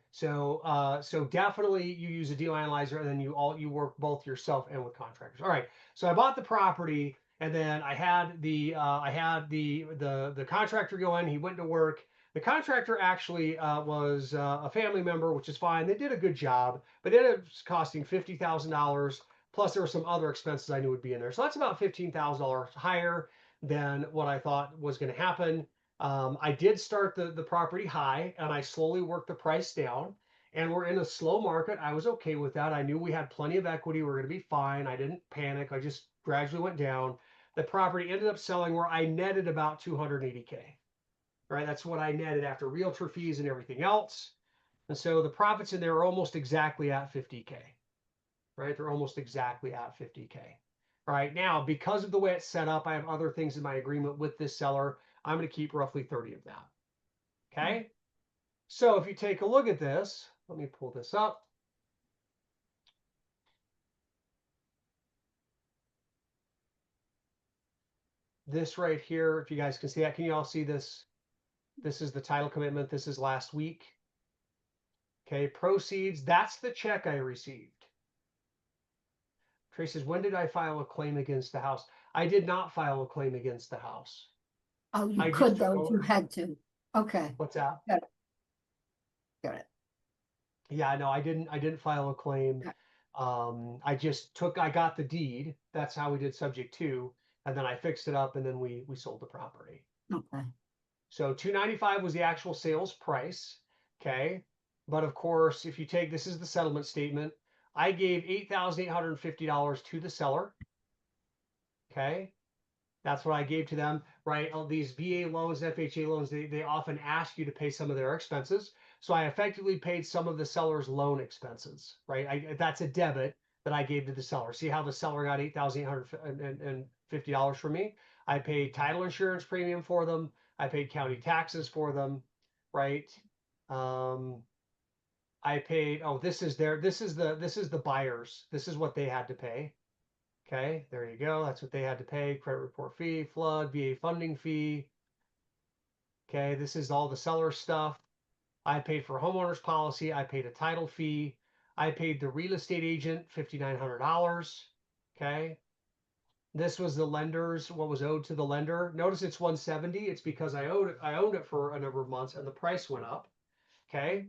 So definitely you use a deal analyzer, and then you work both yourself and with contractors. All right. So I bought the property, and then I had the contractor go in. He went to work. The contractor actually was a family member, which is fine. They did a good job, but it ended up costing $50,000. Plus, there were some other expenses I knew would be in there. So that's about $15,000 higher than what I thought was going to happen. I did start the property high and I slowly worked the price down. And we're in a slow market. I was okay with that. I knew we had plenty of equity. We are going to be fine. I didn't panic. I just gradually went down. The property ended up selling where I netted about 280K. Right? That's what I netted after realtor fees and everything else. And so the profits in there are almost exactly at 50K. Right? They're almost exactly at 50K. All right. Now, because of the way it's set up, I have other things in my agreement with this seller. I'm going to keep roughly 30 of that. Okay. So if you take a look at this, let me pull this up. This right here, if you guys can see that, can you all see this? This is the title commitment. This is last week. Okay. Proceeds. That's the check I received. Trace says, when did I file a claim against the house? I did not file a claim against the house. Oh, you I just could took though if you over. had to. Okay, What's that? got it. Yeah, no, I didn't file a claim. Okay. I got the deed. That's how we did subject to, and then I fixed it up and then we sold the property. Okay. So 295 was the actual sales price. Okay. But of course, if you take, this is the settlement statement. I gave $8,850 to the seller. Okay. That's what I gave to them, right? These VA loans, FHA loans, they often ask you to pay some of their expenses. So I effectively paid some of the seller's loan expenses, right? That's a debit that I gave to the seller. See how the seller got $8,850 from me? I paid title insurance premium for them. I paid county taxes for them, right? I paid, oh, this is the buyers. This is what they had to pay. Okay, there you go. That's what they had to pay. Credit report fee, flood, VA funding fee. Okay, this is all the seller stuff. I paid for homeowner's policy. I paid a title fee. I paid the real estate agent $5,900. Okay. This was the lender's, what was owed to the lender. Notice it's 170. It's because I owned it for a number of months and the price went up. Okay.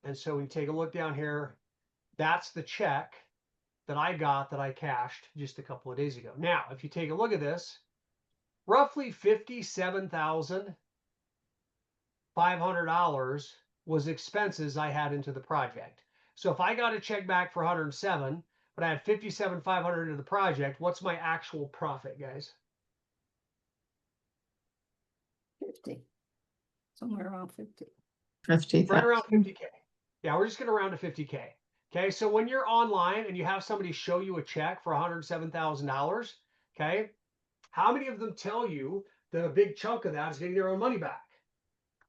And so we take a look down here. That's the check that I got that I cashed just a couple of days ago. Now, if you take a look at this, roughly $57,500 was expenses I had into the project. So if I got a check back for 107, but I had 57,500 into the project, what's my actual profit, guys? 50. Somewhere around 50. 50. Right around 50K. Yeah, we're just going to round to 50K. Okay, so when you're online and you have somebody show you a check for $107,000, okay, how many of them tell you that a big chunk of that is getting their own money back?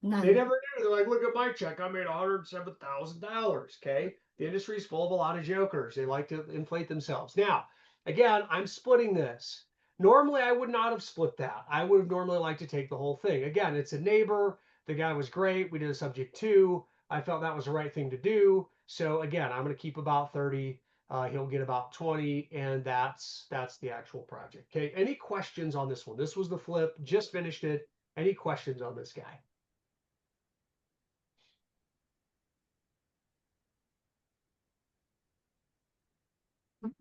They None. never do. They're like, look at my check. I made $107,000. Okay. The industry is full of a lot of jokers. They like to inflate themselves. Now, again, I'm splitting this. Normally, I would not have split that. I would have normally liked to take the whole thing. Again, it's a neighbor. The guy was great. We did a subject to. I felt that was the right thing to do. So again, I'm going to keep about 30. He'll get about 20, and that's the actual project. Okay. Any questions on this one? This was the flip. Just finished it. Any questions on this guy?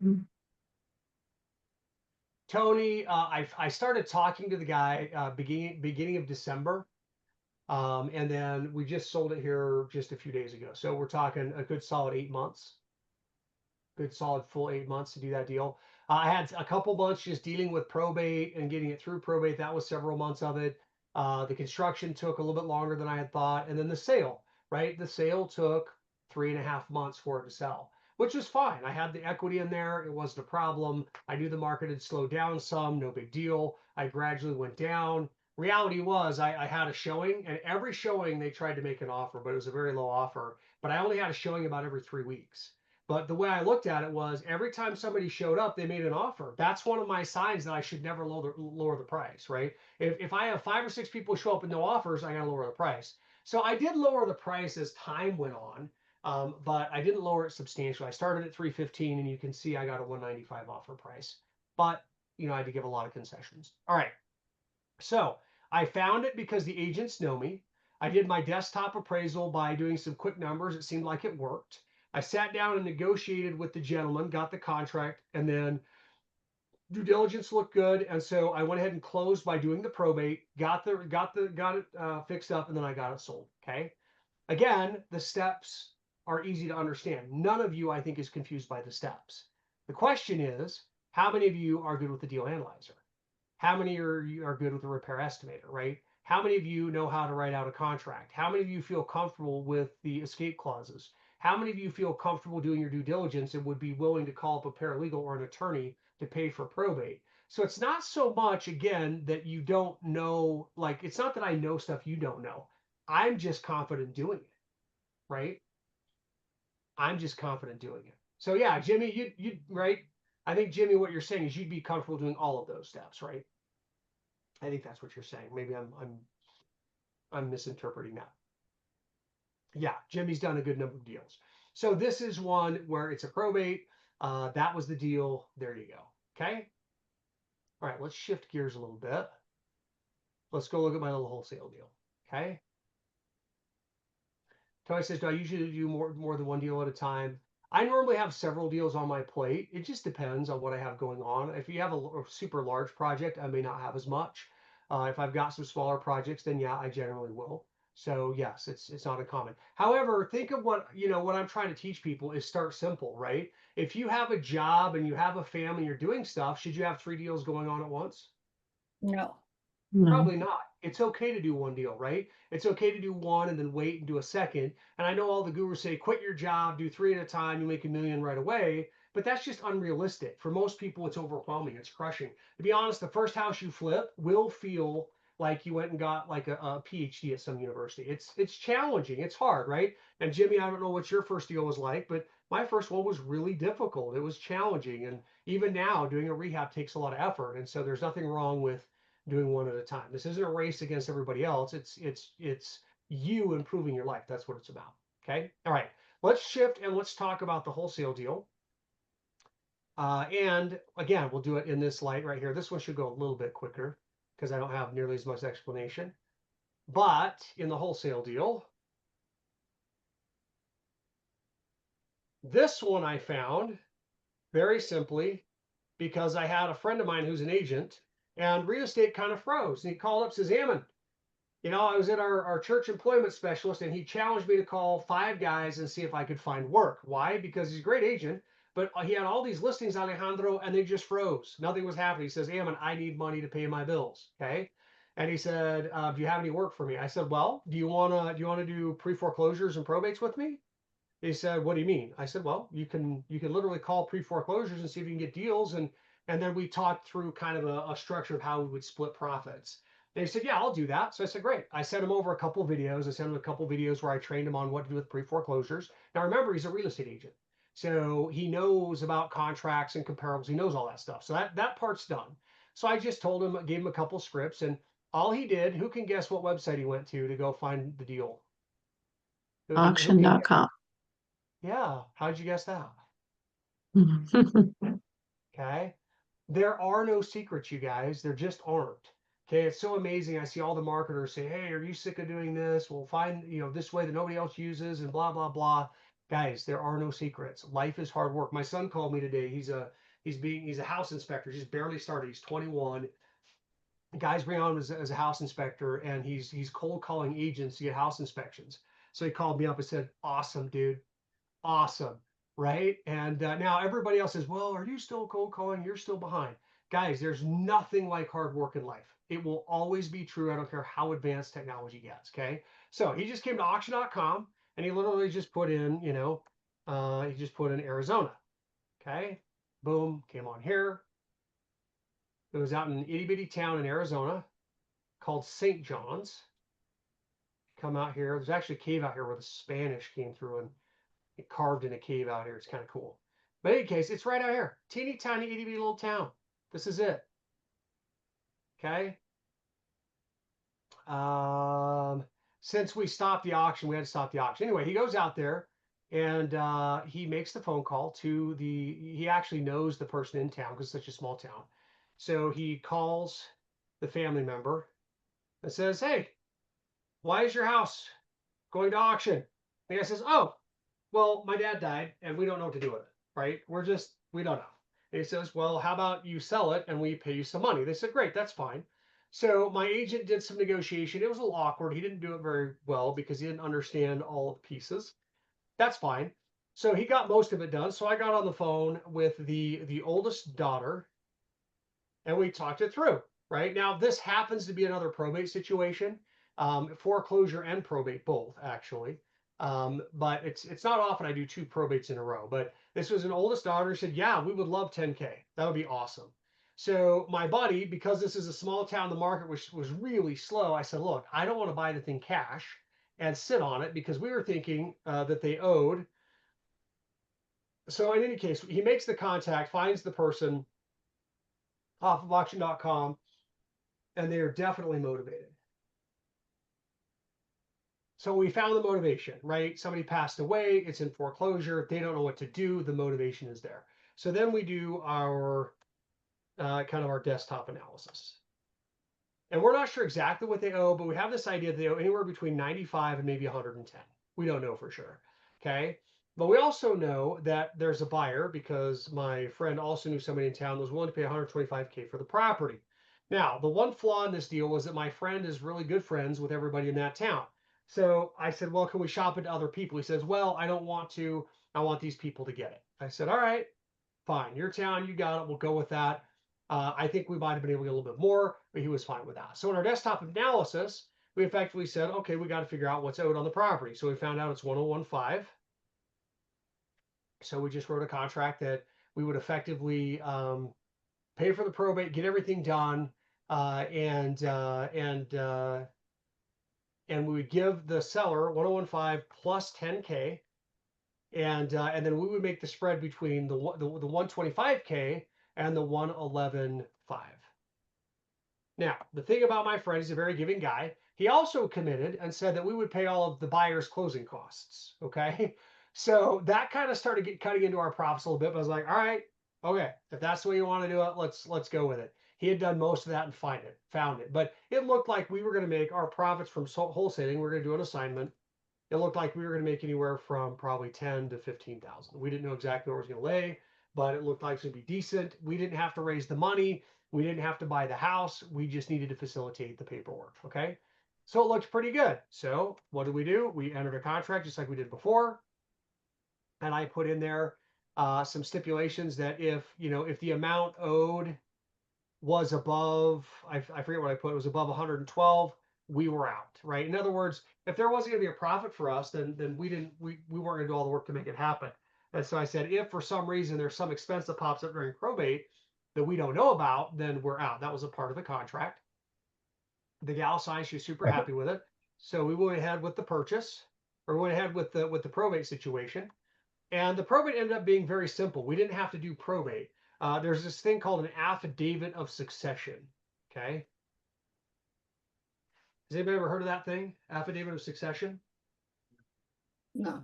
Mhm. Tony, I started talking to the guy beginning of December, and then we just sold it here just a few days ago. So we're talking a good solid 8 months, good solid full 8 months to do that deal. I had a couple months just dealing with probate and getting it through probate. That was several months of it. The construction took a little bit longer than I had thought, and then the sale, right? The sale took 3.5 months for it to sell, which was fine. I had the equity in there. It wasn't a problem. I knew the market had slowed down some, no big deal. I gradually went down. Reality was I had a showing, and every showing they tried to make an offer, but it was a very low offer. But I only had a showing about every 3 weeks. But the way I looked at it was every time somebody showed up, they made an offer. That's one of my signs that I should never lower the price, right? If I have 5 or 6 people show up with no offers, I got to lower the price. So I did lower the price as time went on. But I didn't lower it substantially. I started at 315, and you can see I got a 195 offer price. But I had to give a lot of concessions. All right. So I found it because the agents know me. I did my desktop appraisal by doing some quick numbers. It seemed like it worked. I sat down and negotiated with the gentleman, got the contract, and then due diligence looked good. And so I went ahead and closed by doing the probate, got it fixed up, and then I got it sold. Okay. Again, the steps are easy to understand. None of you, I think, is confused by the steps. The question is, how many of you are good with the deal analyzer? How many are good with the repair estimator, right? How many of you know how to write out a contract? How many of you feel comfortable with the escape clauses? How many of you feel comfortable doing your due diligence and would be willing to call up a paralegal or an attorney to pay for probate? So it's not so much, again, that you don't know, like, it's not that I know stuff you don't know. I'm just confident doing it, right? I'm just confident doing it. So yeah, Jimmy, you right? I think Jimmy, what you're saying is you'd be comfortable doing all of those steps, right? I think that's what you're saying. Maybe I'm misinterpreting that. Yeah, Jimmy's done a good number of deals. So this is one where it's a probate. That was the deal. There you go. Okay. All right, let's shift gears a little bit. Let's go look at my little wholesale deal. Okay. Tony says, do I usually do more than one deal at a time? I normally have several deals on my plate. It just depends on what I have going on. If you have a super large project, I may not have as much. If I've got some smaller projects, then yeah, I generally will. So yes, it's not uncommon. However, think of what what I'm trying to teach people is start simple, right? If you have a job and you have a family, you're doing stuff, should you have 3 deals going on at once? No, No. Probably not. It's okay to do one deal, right? It's okay to do one and then wait and do a second. And I know all the gurus say, quit your job, do 3 at a time, you make $1 million right away. But that's just unrealistic. For most people, it's overwhelming. It's crushing. To be honest, the first house you flip will feel like you went and got like a PhD at some university. It's challenging. It's hard, right? And Jimmy, I don't know what your first deal was like, but my first one was really difficult. It was challenging. And even now, doing a rehab takes a lot of effort. And so there's nothing wrong with doing one at a time. This isn't a race against everybody else. It's you improving your life. That's what it's about. Okay. All right. Let's shift and let's talk about the wholesale deal. And again, we'll do it in this light right here. This one should go a little bit quicker because I don't have nearly as much explanation. But in the wholesale deal, this one I found very simply because I had a friend of mine who's an agent and real estate kind of froze. And he called up, says, Ammon, I was at our church employment specialist and he challenged me to call 5 guys and see if I could find work. Why? Because he's a great agent, but he had all these listings, Alejandro, and they just froze. Nothing was happening. He says, Ammon, I need money to pay my bills. Okay. And he said, do you have any work for me? I said, well, do you want to do pre-foreclosures and probates with me? He said, what do you mean? I said, well, you can literally call pre-foreclosures and see if you can get deals. And then we talked through kind of a structure of how we would split profits. And he said, yeah, I'll do that. So I said, great. I sent him over a couple videos. I sent him a couple videos where I trained him on what to do with pre-foreclosures. Now remember, he's a real estate agent. So he knows about contracts and comparables. He knows all that stuff. So that part's done. So I just told him, gave him a couple scripts, and all he did, who can guess what website he went to go find the deal? Who can guess? Auction.com. Yeah. How'd you guess that? Mhm. Okay. There are no secrets, you guys. There just aren't. Okay. It's so amazing. I see all the marketers say, hey, are you sick of doing this? We'll find, this way that nobody else uses and blah, blah, blah. Guys, there are no secrets. Life is hard work. My son called me today. He's a house inspector. He's barely started. He's 21. The guys bring on him as a house inspector, and he's cold calling agents to get house inspections. So he called me up and said, awesome, dude. Awesome, right? And now everybody else says, well, are you still cold calling? You're still behind. Guys, there's nothing like hard work in life. It will always be true. I don't care how advanced technology gets. Okay. So he just came to auction.com and he literally just put in, he just put in Arizona. Okay. Boom. Came on here. It was out in an itty bitty town in Arizona called St. John's. Come out here. There's actually a cave out here where the Spanish came through and it carved in a cave out here. It's kind of cool. But in any case, it's right out here. Teeny tiny itty bitty little town. This is it. Okay. Since we stopped the auction, we had to stop the auction. Anyway, he goes out there and he makes the phone call to he actually knows the person in town because it's such a small town. So he calls the family member and says, hey, why is your house going to auction? The guy says, oh, well, my dad died and we don't know what to do with it, right? We don't know. And he says, well, how about you sell it and we pay you some money? They said, great, that's fine. So my agent did some negotiation. It was a little awkward. He didn't do it very well because he didn't understand all of the pieces. That's fine. So he got most of it done. So I got on the phone with the oldest daughter and we talked it through. Right now, this happens to be another probate situation, foreclosure and probate both actually. But it's not often I do 2 probates in a row. But this was an oldest daughter who said, "Yeah, we would love 10K. That would be awesome." So my buddy, because this is a small town, the market was really slow. I said, "Look, I don't want to buy the thing cash and sit on it because we were thinking that they owed." So in any case, he makes the contact, finds the person off of auction.com, and they are definitely motivated. So we found the motivation, right? Somebody passed away, it's in foreclosure, they don't know what to do, the motivation is there. So then we do our kind of our desktop analysis. And we're not sure exactly what they owe, but we have this idea that they owe anywhere between 95 and maybe 110. We don't know for sure. Okay. But we also know that there's a buyer because my friend also knew somebody in town that was willing to pay 125K for the property. Now, the one flaw in this deal was that my friend is really good friends with everybody in that town. So I said, well, can we shop it to other people? He says, well, I don't want to. I want these people to get it. I said, all right, fine. Your town, you got it. We'll go with that. I think we might have been able to get a little bit more, but he was fine with that. So in our desktop analysis, we effectively said, okay, we got to figure out what's owed on the property. So we found out it's 1015. So we just wrote a contract that we would effectively pay for the probate, get everything done, and we would give the seller 1015 plus 10K, and then we would make the spread between the 125K and the 111.5. Now, the thing about my friend, he's a very giving guy. He also committed and said that we would pay all of the buyer's closing costs. Okay. So that kind of started cutting into our profits a little bit. But I was like, all right, okay, if that's the way you want to do it, let's go with it. He had done most of that and found it. But it looked like we were going to make our profits from wholesaling. We're going to do an assignment. It looked like we were going to make anywhere from probably 10 to 15,000. We didn't know exactly where it was going to lay, but it looked like it would be decent. We didn't have to raise the money. We didn't have to buy the house. We just needed to facilitate the paperwork. Okay. So it looked pretty good. So what did we do? We entered a contract just like we did before. And I put in there some stipulations that if the amount owed was above, I forget what I put, it was above 112, we were out, right? In other words, if there wasn't going to be a profit for us, then we weren't going to do all the work to make it happen. And so I said, if for some reason there's some expense that pops up during probate that we don't know about, then we're out. That was a part of the contract. The gal signed, she was super happy with it. So we went ahead with the purchase, or went ahead with the probate situation. And the probate ended up being very simple. We didn't have to do probate. There's this thing called an affidavit of succession. Okay. Has anybody ever heard of that thing? Affidavit of succession? No.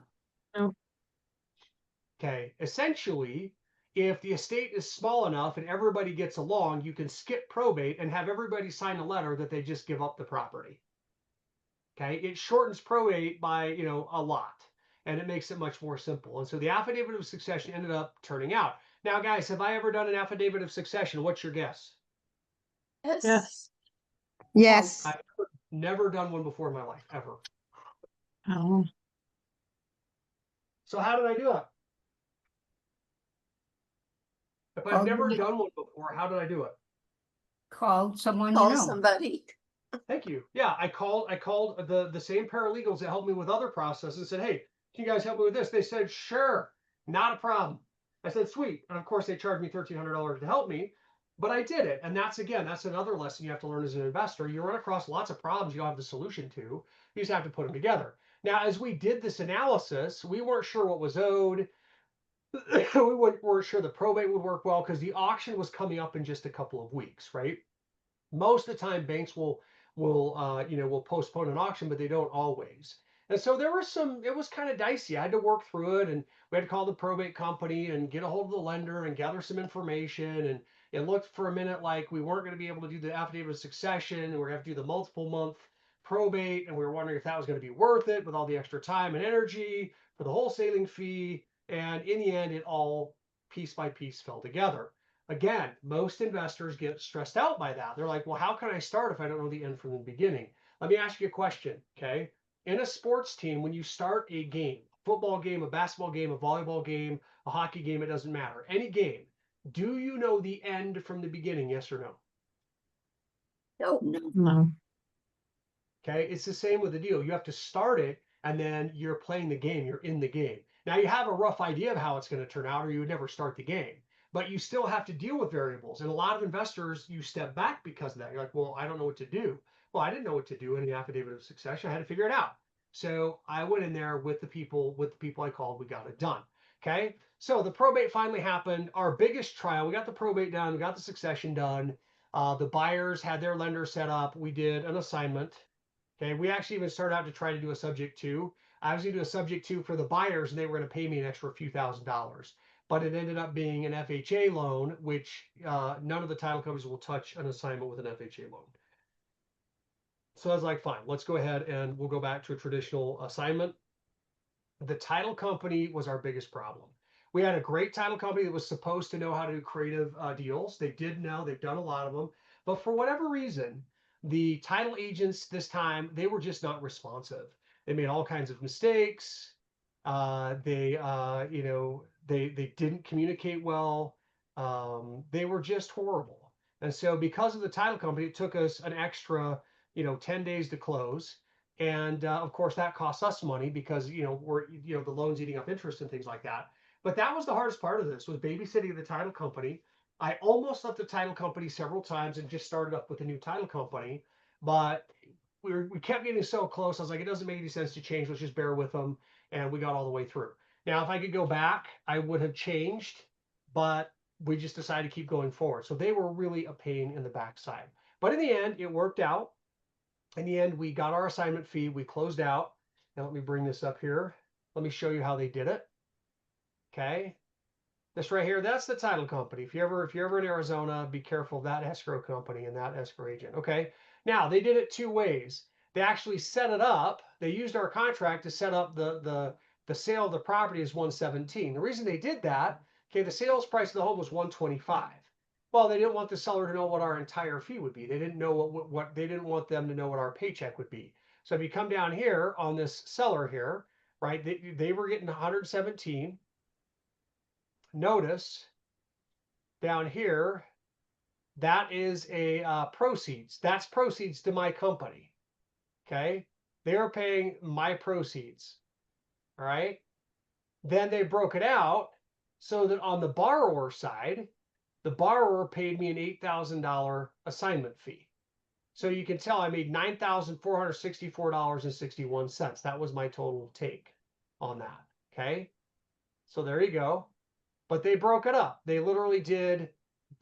Okay. Essentially, if the estate is small enough and everybody gets along, you can skip probate and have everybody sign a letter that they just give up the property. Okay. It shortens probate by, a lot, and it makes it much more simple. And so the affidavit of succession ended up turning out. Now, guys, have I ever done an affidavit of succession? What's your guess? Yes. Yes. I've never done one before in my life, ever. Oh, So how did I do it? If I've never done one before, how did I do it? Call someone you Call know. somebody. Thank you. Yeah, I called the same paralegals that helped me with other processes and said, hey, can you guys help me with this? They said, sure, not a problem. I said, sweet. And of course they charged me $1,300 to help me, but I did it. And that's another lesson you have to learn as an investor. You run across lots of problems you don't have the solution to. You just have to put them together. Now, as we did this analysis, we weren't sure what was owed. We weren't sure the probate would work well because the auction was coming up in just a couple of weeks, right? Most of the time banks will postpone an auction, but they don't always. And so it was kind of dicey. I had to work through it, and we had to call the probate company and get a hold of the lender and gather some information. And it looked for a minute like we weren't going to be able to do the affidavit of succession, and we are going to have to do the multiple month probate. And we were wondering if that was going to be worth it with all the extra time and energy for the wholesaling fee. And in the end, it all piece by piece fell together. Again, most investors get stressed out by that. They're like, well, how can I start if I don't know the end from the beginning? Let me ask you a question, okay? In a sports team, when you start a game, a football game, a basketball game, a volleyball game, a hockey game, it doesn't matter. Any game, do you know the end from the beginning, yes or no? No. No. no. Okay, it's the same with the deal. You have to start it, and then you're playing the game, you're in the game. Now you have a rough idea of how it's going to turn out, or you would never start the game. But you still have to deal with variables. And a lot of investors, you step back because of that. You're like, well, I don't know what to do. Well, I didn't know what to do in the affidavit of succession. I had to figure it out. So I went in there with the people I called, we got it done. Okay. So the probate finally happened. Our biggest trial, we got the probate done, we got the succession done. The buyers had their lender set up. We did an assignment. Okay. We actually even started out to try to do a subject to. I was going to do a subject to for the buyers, and they were going to pay me an extra few $1,000s. But it ended up being an FHA loan, which none of the title companies will touch an assignment with an FHA loan. So I was like, fine, let's go ahead and we'll go back to a traditional assignment. The title company was our biggest problem. We had a great title company that was supposed to know how to do creative deals. They did know, they've done a lot of them. But for whatever reason, the title agents this time, they were just not responsive. They made all kinds of mistakes. They didn't communicate well. They were just horrible. And so because of the title company, it took us an extra, 10 days to close. And of course, that costs us money because the loan's eating up interest and things like that. But that was the hardest part of this was babysitting the title company. I almost left the title company several times and just started up with a new title company, but we kept getting so close. I was like, it doesn't make any sense to change. Let's just bear with them, and we got all the way through. Now, if I could go back, I would have changed, but we just decided to keep going forward. So they were really a pain in the backside. But in the end, it worked out. In the end, we got our assignment fee. We closed out. Now let me bring this up here. Let me show you how they did it. Okay. This right here, that's the title company. If you're ever in Arizona, be careful of that escrow company and that escrow agent. Okay. Now they did it two ways. They actually set it up. They used our contract to set up the sale of the property as 117. The reason they did that, okay, the sales price of the home was 125. Well, they didn't want the seller to know what our entire fee would be. They didn't know what they didn't want them to know what our paycheck would be. So if you come down here on this seller here, right, they were getting 117. Notice down here, that is a proceeds. That's proceeds to my company. Okay, they are paying my proceeds. All right. Then they broke it out so that on the borrower side, the borrower paid me an $8,000 assignment fee. So you can tell I made $9,464.61. That was my total take on that. Okay. So there you go. But they broke it up. They literally did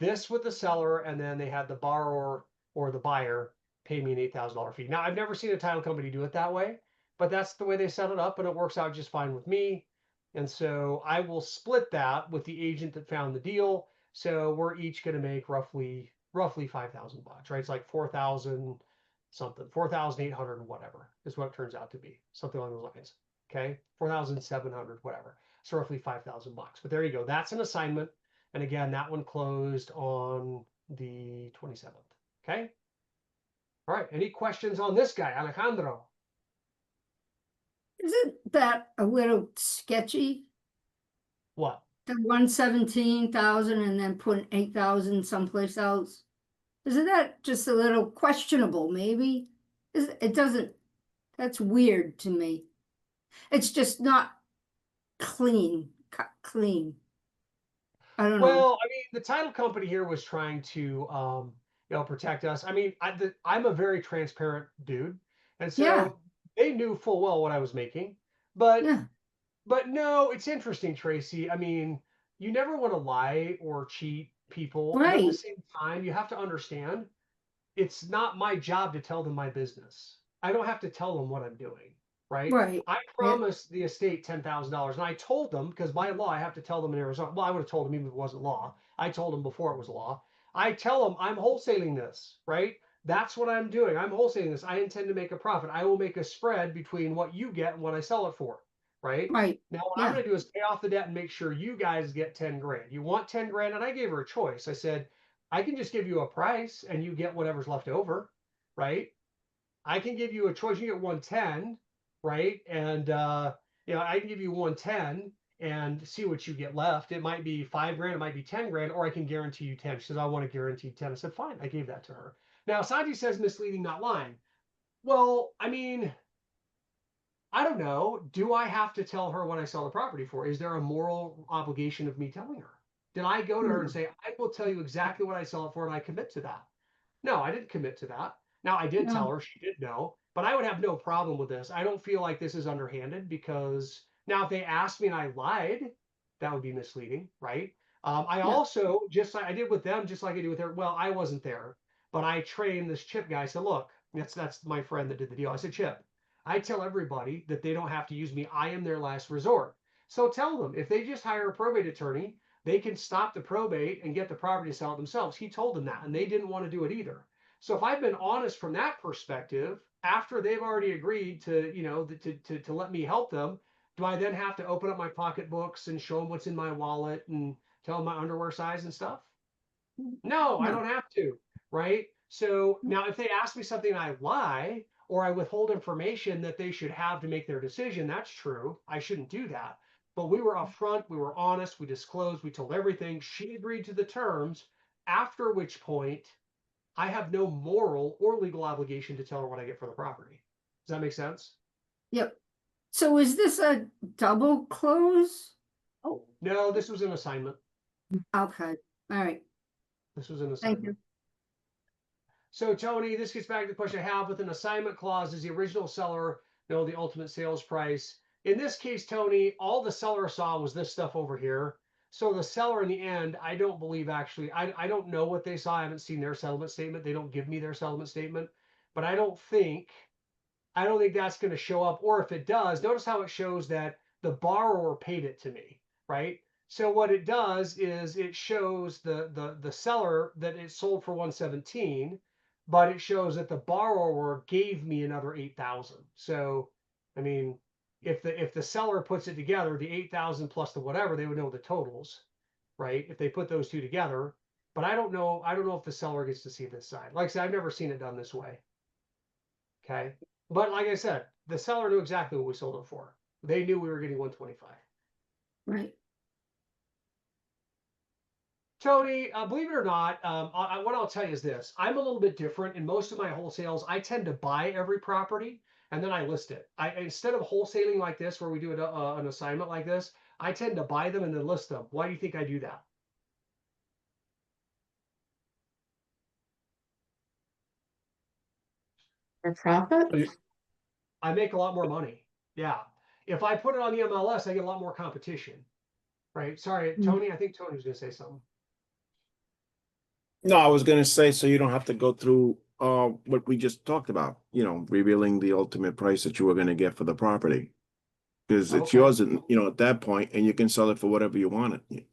this with the seller, and then they had the borrower or the buyer pay me an $8,000 fee. Now, I've never seen a title company do it that way, but that's the way they set it up, and it works out just fine with me. And so I will split that with the agent that found the deal. So we're each going to make roughly $5,000, right? It's like 4,000 something, 4,800 whatever is what it turns out to be, something along those lines. Okay, 4,700 whatever. So roughly $5,000. But there you go. That's an assignment. And again, that one closed on the 27th. Okay. All right. Any questions on this guy, Alejandro? Isn't that a little sketchy? What? The 117,000 and then putting 8,000 someplace else? Isn't that just a little questionable, maybe? It doesn't, that's weird to me. It's just not clean, cut clean. I don't know. Well, I mean, the title company here was trying to, protect us. I mean, I'm a very transparent dude, and Yeah, so they knew full well what I was making. But yeah, But no, it's interesting, Tracy. I mean, you never want to lie or cheat people, but at the right, same time, you have to understand it's not my job to tell them my business. I don't have to tell them what I'm doing, right? right. I Yeah, promised the estate $10,000, and I told them because by law I have to tell them in Arizona. Well, I would have told them even if it wasn't law. I told them before it was law. I tell them I'm wholesaling this, right? That's what I'm doing. I'm wholesaling this. I intend to make a profit. I will make a spread between what you get and what I sell it for, right? right. Now, what I'm Yeah, going to do is pay off the debt and make sure you guys get 10 grand. You want 10 grand? And I gave her a choice. I said, I can just give you a price and you get whatever's left over, right? I can give you a choice. You get 110, right? And I can give you 110 and see what you get left. It might be 5 grand, it might be 10 grand, or I can guarantee you 10. She says, I want to guarantee 10. I said, fine. I gave that to her. Now, Sanji says misleading, not lying. Well, I mean, I don't know. Do I have to tell her what I sell the property for? Is there a moral obligation of me telling her? Did I go to her and no, say, I will tell you exactly what I sell it for and I commit to that? No, I didn't commit to that. Now, I did tell no, her, she did know, but I would have no problem with this. I don't feel like this is underhanded because now if they asked me and I lied, that would be misleading, right? I yeah, also, just like I did with them, just like I did with her, well, I wasn't there, but I trained this Chip guy. I said, look, that's my friend that did the deal. I said, Chip, I tell everybody that they don't have to use me. I am their last resort. So tell them if they just hire a probate attorney, they can stop the probate and get the property to sell it themselves. He told them that, and they didn't want to do it either. So if I've been honest from that perspective, after they've already agreed to, to let me help them, do I then have to open up my pocketbooks and show them what's in my wallet and tell them my underwear size and stuff? No, I No. don't have to, right? So now if they ask me something and I lie or I withhold information that they should have to make their decision, that's true. I shouldn't do that. But we were upfront, we were honest, we disclosed, we told everything. She agreed to the terms, after which point I have no moral or legal obligation to tell her what I get for the property. Does that make sense? Yep. So is this a double close? Oh, no, this was an assignment. Okay, all right, This was an thank assignment. you. So Tony, this gets back to the question I have with an assignment clause. Is the original seller know the ultimate sales price? In this case, Tony, all the seller saw was this stuff over here. So the seller in the end, I don't believe actually, I don't know what they saw. I haven't seen their settlement statement. They don't give me their settlement statement, but I don't think that's going to show up. Or if it does, notice how it shows that the borrower paid it to me, right? So what it does is it shows the seller that it sold for 117, but it shows that the borrower gave me another 8,000. So, I mean, if the seller puts it together, the 8,000 plus the whatever, they would know the totals, right? If they put those two together. But I don't know if the seller gets to see this side. Like I said, I've never seen it done this way. Okay. But like I said, the seller knew exactly what we sold it for. They knew we were getting 125. Right, Tony, believe it or not, what I'll tell you is this. I'm a little bit different. In most of my wholesales, I tend to buy every property and then I list it. Instead of wholesaling like this, where we do an assignment like this, I tend to buy them and then list them. Why do you think I do that? For profit? I make a lot more money. Yeah. If I put it on the MLS, I get a lot more competition. Right. Sorry, Tony. I think Tony was going to say something. No, I was gonna say, so you don't have to go through what we just talked about, revealing the ultimate price that you were gonna get for the property. Because it's Okay. yours, and at that point, and you can sell it for whatever you want it.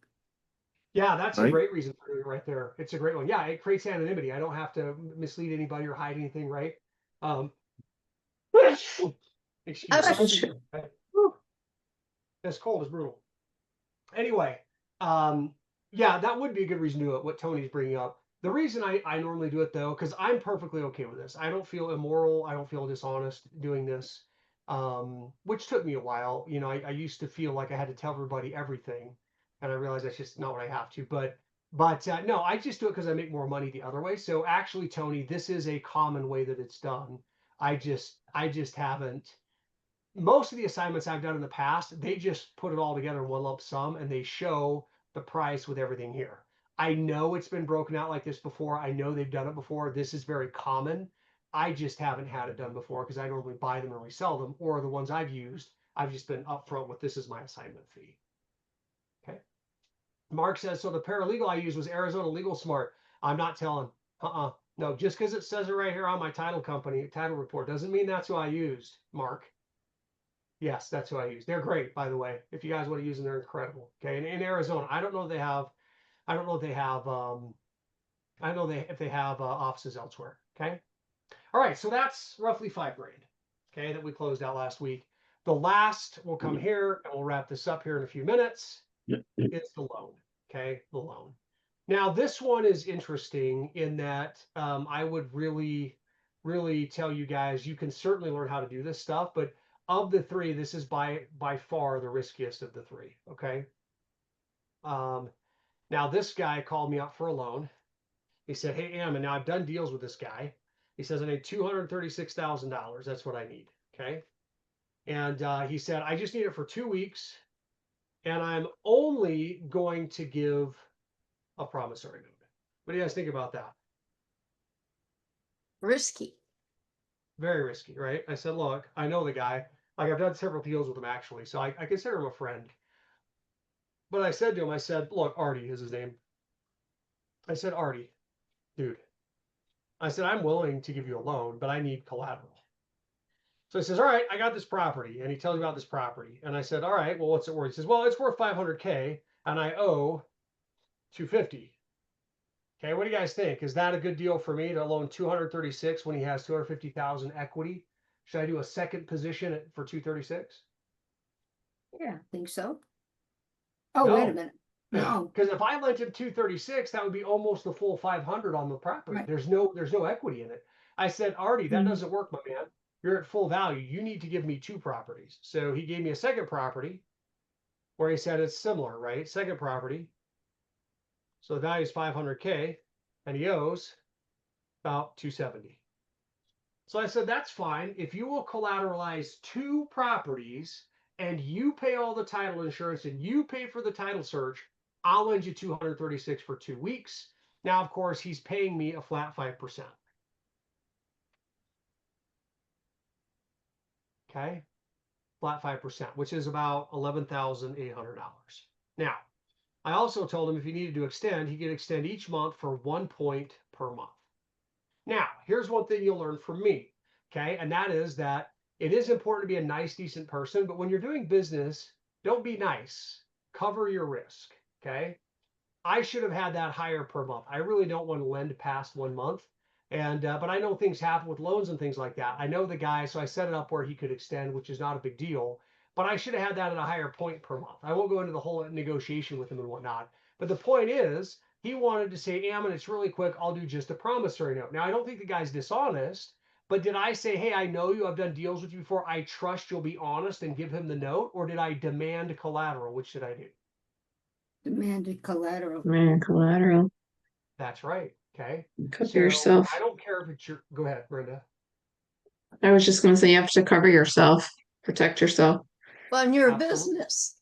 Yeah, that's a Right? great reason for doing it right there. It's a great one. Yeah, it creates anonymity. I don't have to mislead anybody or hide anything, right? Excuse That's me. true. This cold is brutal. Anyway, yeah, that would be a good reason to do it, what Tony's bringing up. The reason I normally do it though, because I'm perfectly okay with this. I don't feel immoral. I don't feel dishonest doing this, which took me a while. I used to feel like I had to tell everybody everything, and I realized that's just not what I have to. But no, I just do it because I make more money the other way. So actually, Tony, this is a common way that it's done. I just haven't. Most of the assignments I've done in the past, they just put it all together in one lump sum and they show the price with everything here. I know it's been broken out like this before. I know they've done it before. This is very common. I just haven't had it done before because I normally buy them and resell them, or the ones I've used, I've just been upfront with this is my assignment fee. Okay. Mark says, so the paralegal I used was Arizona Legal Smart. I'm not telling. No, just because it says it right here on my title company, title report, doesn't mean that's who I used, Mark. Yes, that's who I use. They're great, by the way. If you guys want to use them, they're incredible. Okay. And in Arizona, I don't know if they have, I don't know if they have, I don't know if they have offices elsewhere. Okay. All right. So that's roughly $5 grand. Okay. That we closed out last week. The last will come here and we'll wrap this up here in a few minutes. It's the loan. Okay. The loan. Now, this one is interesting in that I would really, really tell you guys, you can certainly learn how to do this stuff, but of the three, this is by far the riskiest of the three. Okay. Now this guy called me up for a loan. He said, "Hey, Am, and now I've done deals with this guy." He says, "I need $236,000. That's what I need." Okay. And he said, "I just need it for 2 weeks, and I'm only going to give a promissory note." What do you guys think about that? Risky. Very risky, right? I said, "Look, I know the guy. Like I've done several deals with him actually, so I consider him a friend." But I said to him, I said, "Look, Artie is his name." I said, "Artie, dude," I said, "I'm willing to give you a loan, but I need collateral." So he says, "All right, I got this property." And he tells me about this property. And I said, "All right, well, what's it worth?" He says, "Well, it's worth 500K and I owe 250. Okay, what do you guys think? Is that a good deal for me to loan 236 when he has 250,000 equity? Should I do a second position for 236? Yeah, think so. Oh, wait a No. minute. No, Because if I lent him 236, that would be almost the full 500 on the property. Right. There's no equity in it. I said, Artie, that Mhm. doesn't work, my man. You're at full value. You need to give me two properties. So he gave me a second property where he said it's similar, right? Second property. So the value is 500K and he owes about 270. So I said, that's fine. If you will collateralize two properties and you pay all the title insurance and you pay for the title search, I'll lend you 236 for 2 weeks. Now, of course, he's paying me a flat 5%. Okay. Flat 5%, which is about $11,800. Now, I also told him if he needed to extend, he could extend each month for 1 point per month. Now, here's one thing you'll learn from me, okay? And that is that it is important to be a nice, decent person, but when you're doing business, don't be nice. Cover your risk, okay? I should have had that higher per month. I really don't want to lend past 1 month. And but I know things happen with loans and things like that. I know the guy, so I set it up where he could extend, which is not a big deal. But I should have had that at a higher point per month. I won't go into the whole negotiation with him and whatnot. But the point is, he wanted to say, Ammon, it's really quick. I'll do just a promissory note. Now, I don't think the guy's dishonest, but did I say, hey, I know you, I've done deals with you before. I trust you'll be honest and give him the note? Or did I demand collateral? Which should I do? demanded collateral. Man, collateral. That's right. Okay. Cover So yourself. I don't care if it's your, go ahead, Brenda. I was just gonna say you have to cover yourself, protect yourself. Well, and you're a Absolutely. business.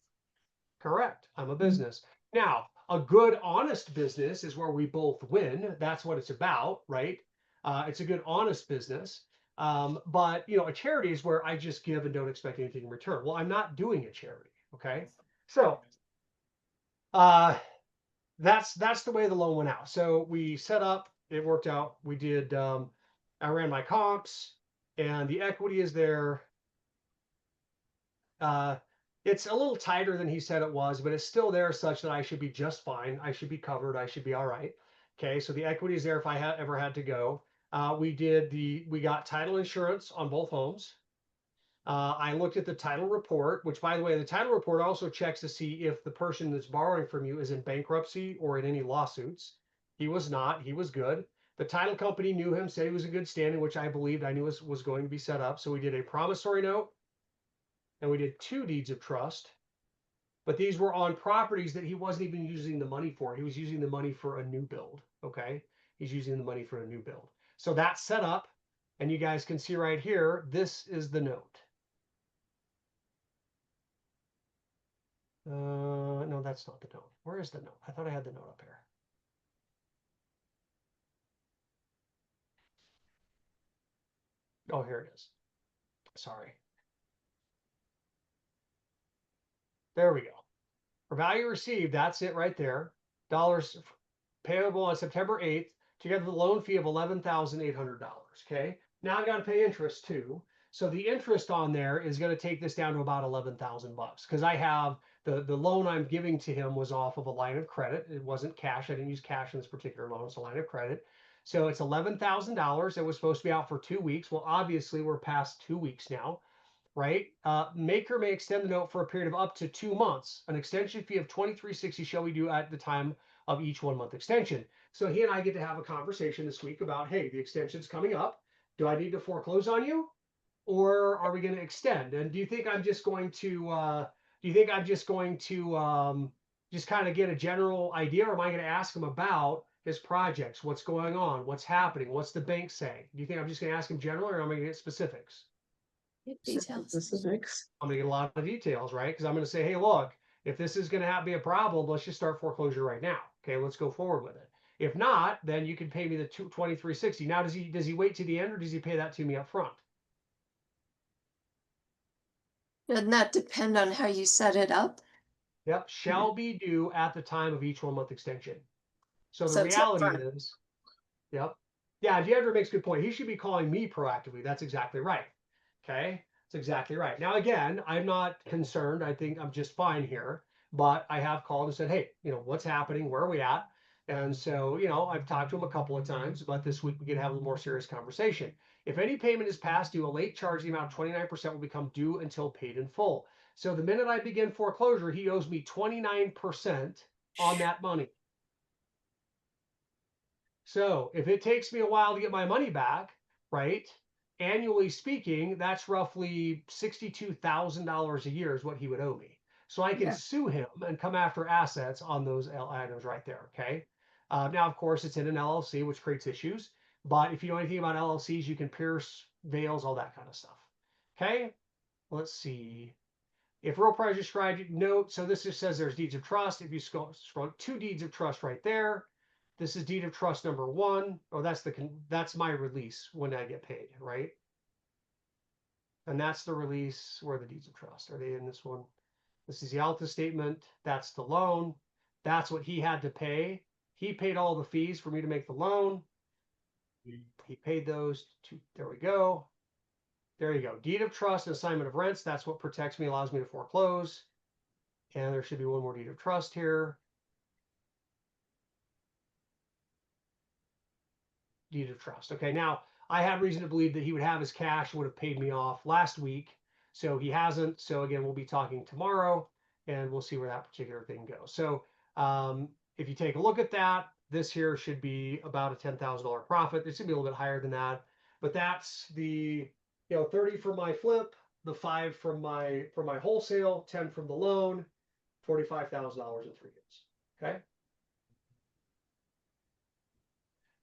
Correct. I'm a business. Now, a good, honest business is where we both win. That's what it's about, right? It's a good, honest business. But you know, a charity is where I just give and don't expect anything in return. Well, I'm not doing a charity. Okay. So that's the way the loan went out. So we set up, it worked out. We did I ran my comps and the equity is there. It's a little tighter than he said it was, but it's still there such that I should be just fine. I should be covered. I should be all right. Okay, so the equity is there if I ever had to go. We got title insurance on both homes. I looked at the title report, which by the way, the title report also checks to see if the person that's borrowing from you is in bankruptcy or in any lawsuits. He was not, he was good. The title company knew him, said he was in good standing, which I believed I knew was going to be set up. So we did a promissory note and we did 2 deeds of trust, but these were on properties that he wasn't even using the money for. He was using the money for a new build. Okay. He's using the money for a new build. So that's set up. And you guys can see right here, this is the note. No, that's not the note. Where is the note? I thought I had the note up here. Oh, here it is. Sorry. There we go. For value received, that's it right there. Dollars payable on September 8th, together with a loan fee of $11,800. Okay. Now I got to pay interest too. So the interest on there is going to take this down to about 11,000 bucks because I have the loan I'm giving to him was off of a line of credit. It wasn't cash. I didn't use cash in this particular loan. It's a line of credit. So it's $11,000. It was supposed to be out for 2 weeks. Well, obviously we're past 2 weeks now, right? Maker may extend the note for a period of up to 2 months. An extension fee of $23.60 shall we do at the time of each 1 month extension. So he and I get to have a conversation this week about, hey, the extension's coming up. Do I need to foreclose on you? Or are we going to extend? And do you think I'm just going to just kind of get a general idea, or am I going to ask him about his projects, what's going on, what's happening, what's the bank saying? Do you think I'm just going to ask him general, or am I going to get specifics? Details. Specifics. I'm going to get a lot of details, right? Because I'm going to say, hey, look, if this is going to be a problem, let's just start foreclosure right now. Okay, let's go forward with it. If not, then you can pay me the $23.60. Now, does he wait to the end, or does he pay that to me up front? Doesn't that depend on how you set it up? Yep, shall be due at the time of each 1 month extension. So the So it's reality upfront. is, yep. Yeah, Deandra makes a good point. He should be calling me proactively. That's exactly right. Okay, that's exactly right. Now, again, I'm not concerned. I think I'm just fine here. But I have called and said, hey, you know, what's happening? Where are we at? And so, I've talked to him a couple of times, but this week we could have a little more serious conversation. If any payment is past due, a late charge, the amount of 29% will become due until paid in full. So the minute I begin foreclosure, he owes me 29% on that money. So if it takes me a while to get my money back, right? Annually speaking, that's roughly $62,000 a year is what he would owe me. So I can Yeah. sue him and come after assets on those items right there. Okay. Now, of course, it's in an LLC, which creates issues. But if you know anything about LLCs, you can pierce veils, all that kind of stuff. Okay. Let's see. If real price is described, note. So this just says there's deeds of trust. If you scroll 2 deeds of trust right there. This is deed of trust number 1. Oh, that's my release when I get paid, right? And that's the release. Where are the deeds of trust? Are they in this one? This is the Alta statement. That's the loan. That's what he had to pay. He paid all the fees for me to make the loan. He paid those. There we go. There you go. Deed of trust and assignment of rents. That's what protects me, allows me to foreclose. And there should be one more deed of trust here. Deed of trust. Okay, now I have reason to believe that he would have his cash and would have paid me off last week. So he hasn't. So again, we'll be talking tomorrow and we'll see where that particular thing goes. So if you take a look at that, this here should be about a $10,000 profit. It's gonna be a little bit higher than that, but that's the 30 from my flip, the 5 from my wholesale, 10 from the loan, $45,000 in 3 years. Okay.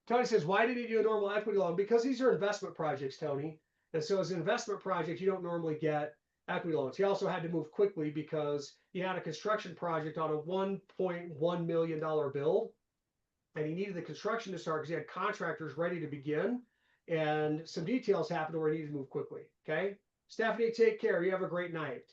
Tony says, why did he do a normal equity loan? Because these are investment projects, Tony. And so as an investment project, you don't normally get equity loans. He also had to move quickly because he had a construction project on a $1.1 million build. And he needed the construction to start because he had contractors ready to begin. And some details happened where he needed to move quickly. Okay. Stephanie, take care. You have a great night.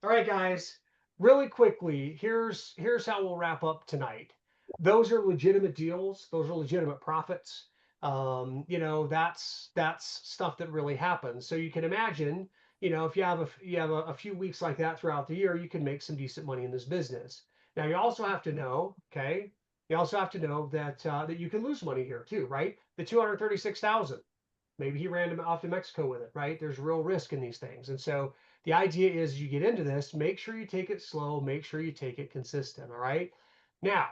All right, guys, really quickly, here's how we'll wrap up tonight. Those are legitimate deals. Those are legitimate profits. That's stuff that really happens. So you can imagine, if you have a few weeks like that throughout the year, you can make some decent money in this business. Now you also have to know, okay, that you can lose money here too, right? The 236,000. Maybe he ran off to Mexico with it, right? There's real risk in these things, and so the idea is you get into this, make sure you take it slow, make sure you take it consistent. All right. Now,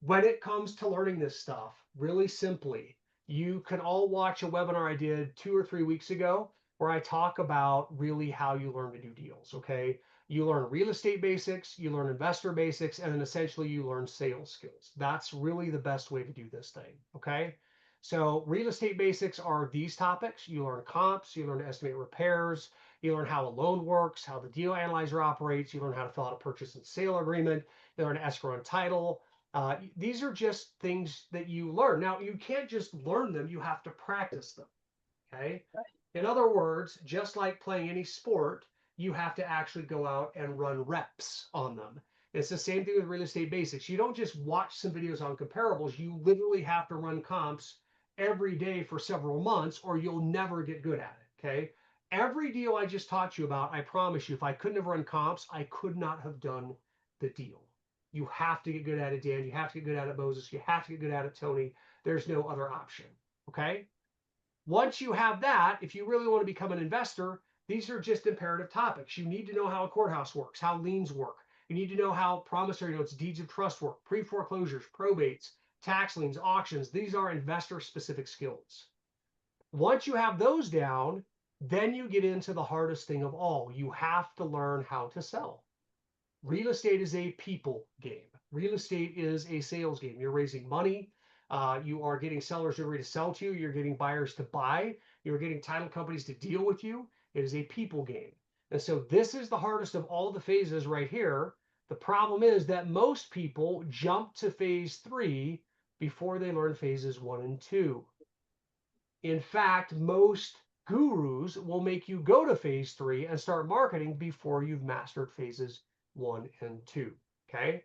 when it comes to learning this stuff, really simply, you can all watch a webinar I did 2 or 3 weeks ago where I talk about really how you learn to do deals. Okay. You learn real estate basics, you learn investor basics, and then essentially you learn sales skills. That's really the best way to do this thing. Okay. So real estate basics are these topics. You learn comps, you learn to estimate repairs, you learn how a loan works, how the deal analyzer operates. You learn how to fill out a purchase and sale agreement. You learn escrow and title. These are just things that you learn. Now, you can't just learn them. You have to practice them. Okay. In other words, just like playing any sport, you have to actually go out and run reps on them. It's the same thing with real estate basics. You don't just watch some videos on comparables. You literally have to run comps every day for several months or you'll never get good at it. Okay. Every deal I just taught you about, I promise you, if I couldn't have run comps, I could not have done the deal. You have to get good at it, Dan. You have to get good at it, Moses. You have to get good at it, Tony. There's no other option. Okay. Once you have that, if you really want to become an investor, these are just imperative topics. You need to know how a courthouse works, how liens work. You need to know how promissory notes, deeds of trust work, pre-foreclosures, probates, tax liens, auctions. These are investor specific skills. Once you have those down, then you get into the hardest thing of all. You have to learn how to sell. Real estate is a people game. Real estate is a sales game. You're raising money. You are getting sellers who are ready to sell to you. You're getting buyers to buy. You're getting title companies to deal with you. It is a people game. And so this is the hardest of all the phases right here. The problem is that most people jump to phase 3 before they learn phases 1 and 2. In fact, most gurus will make you go to phase 3 and start marketing before you've mastered phases 1 and 2. Okay.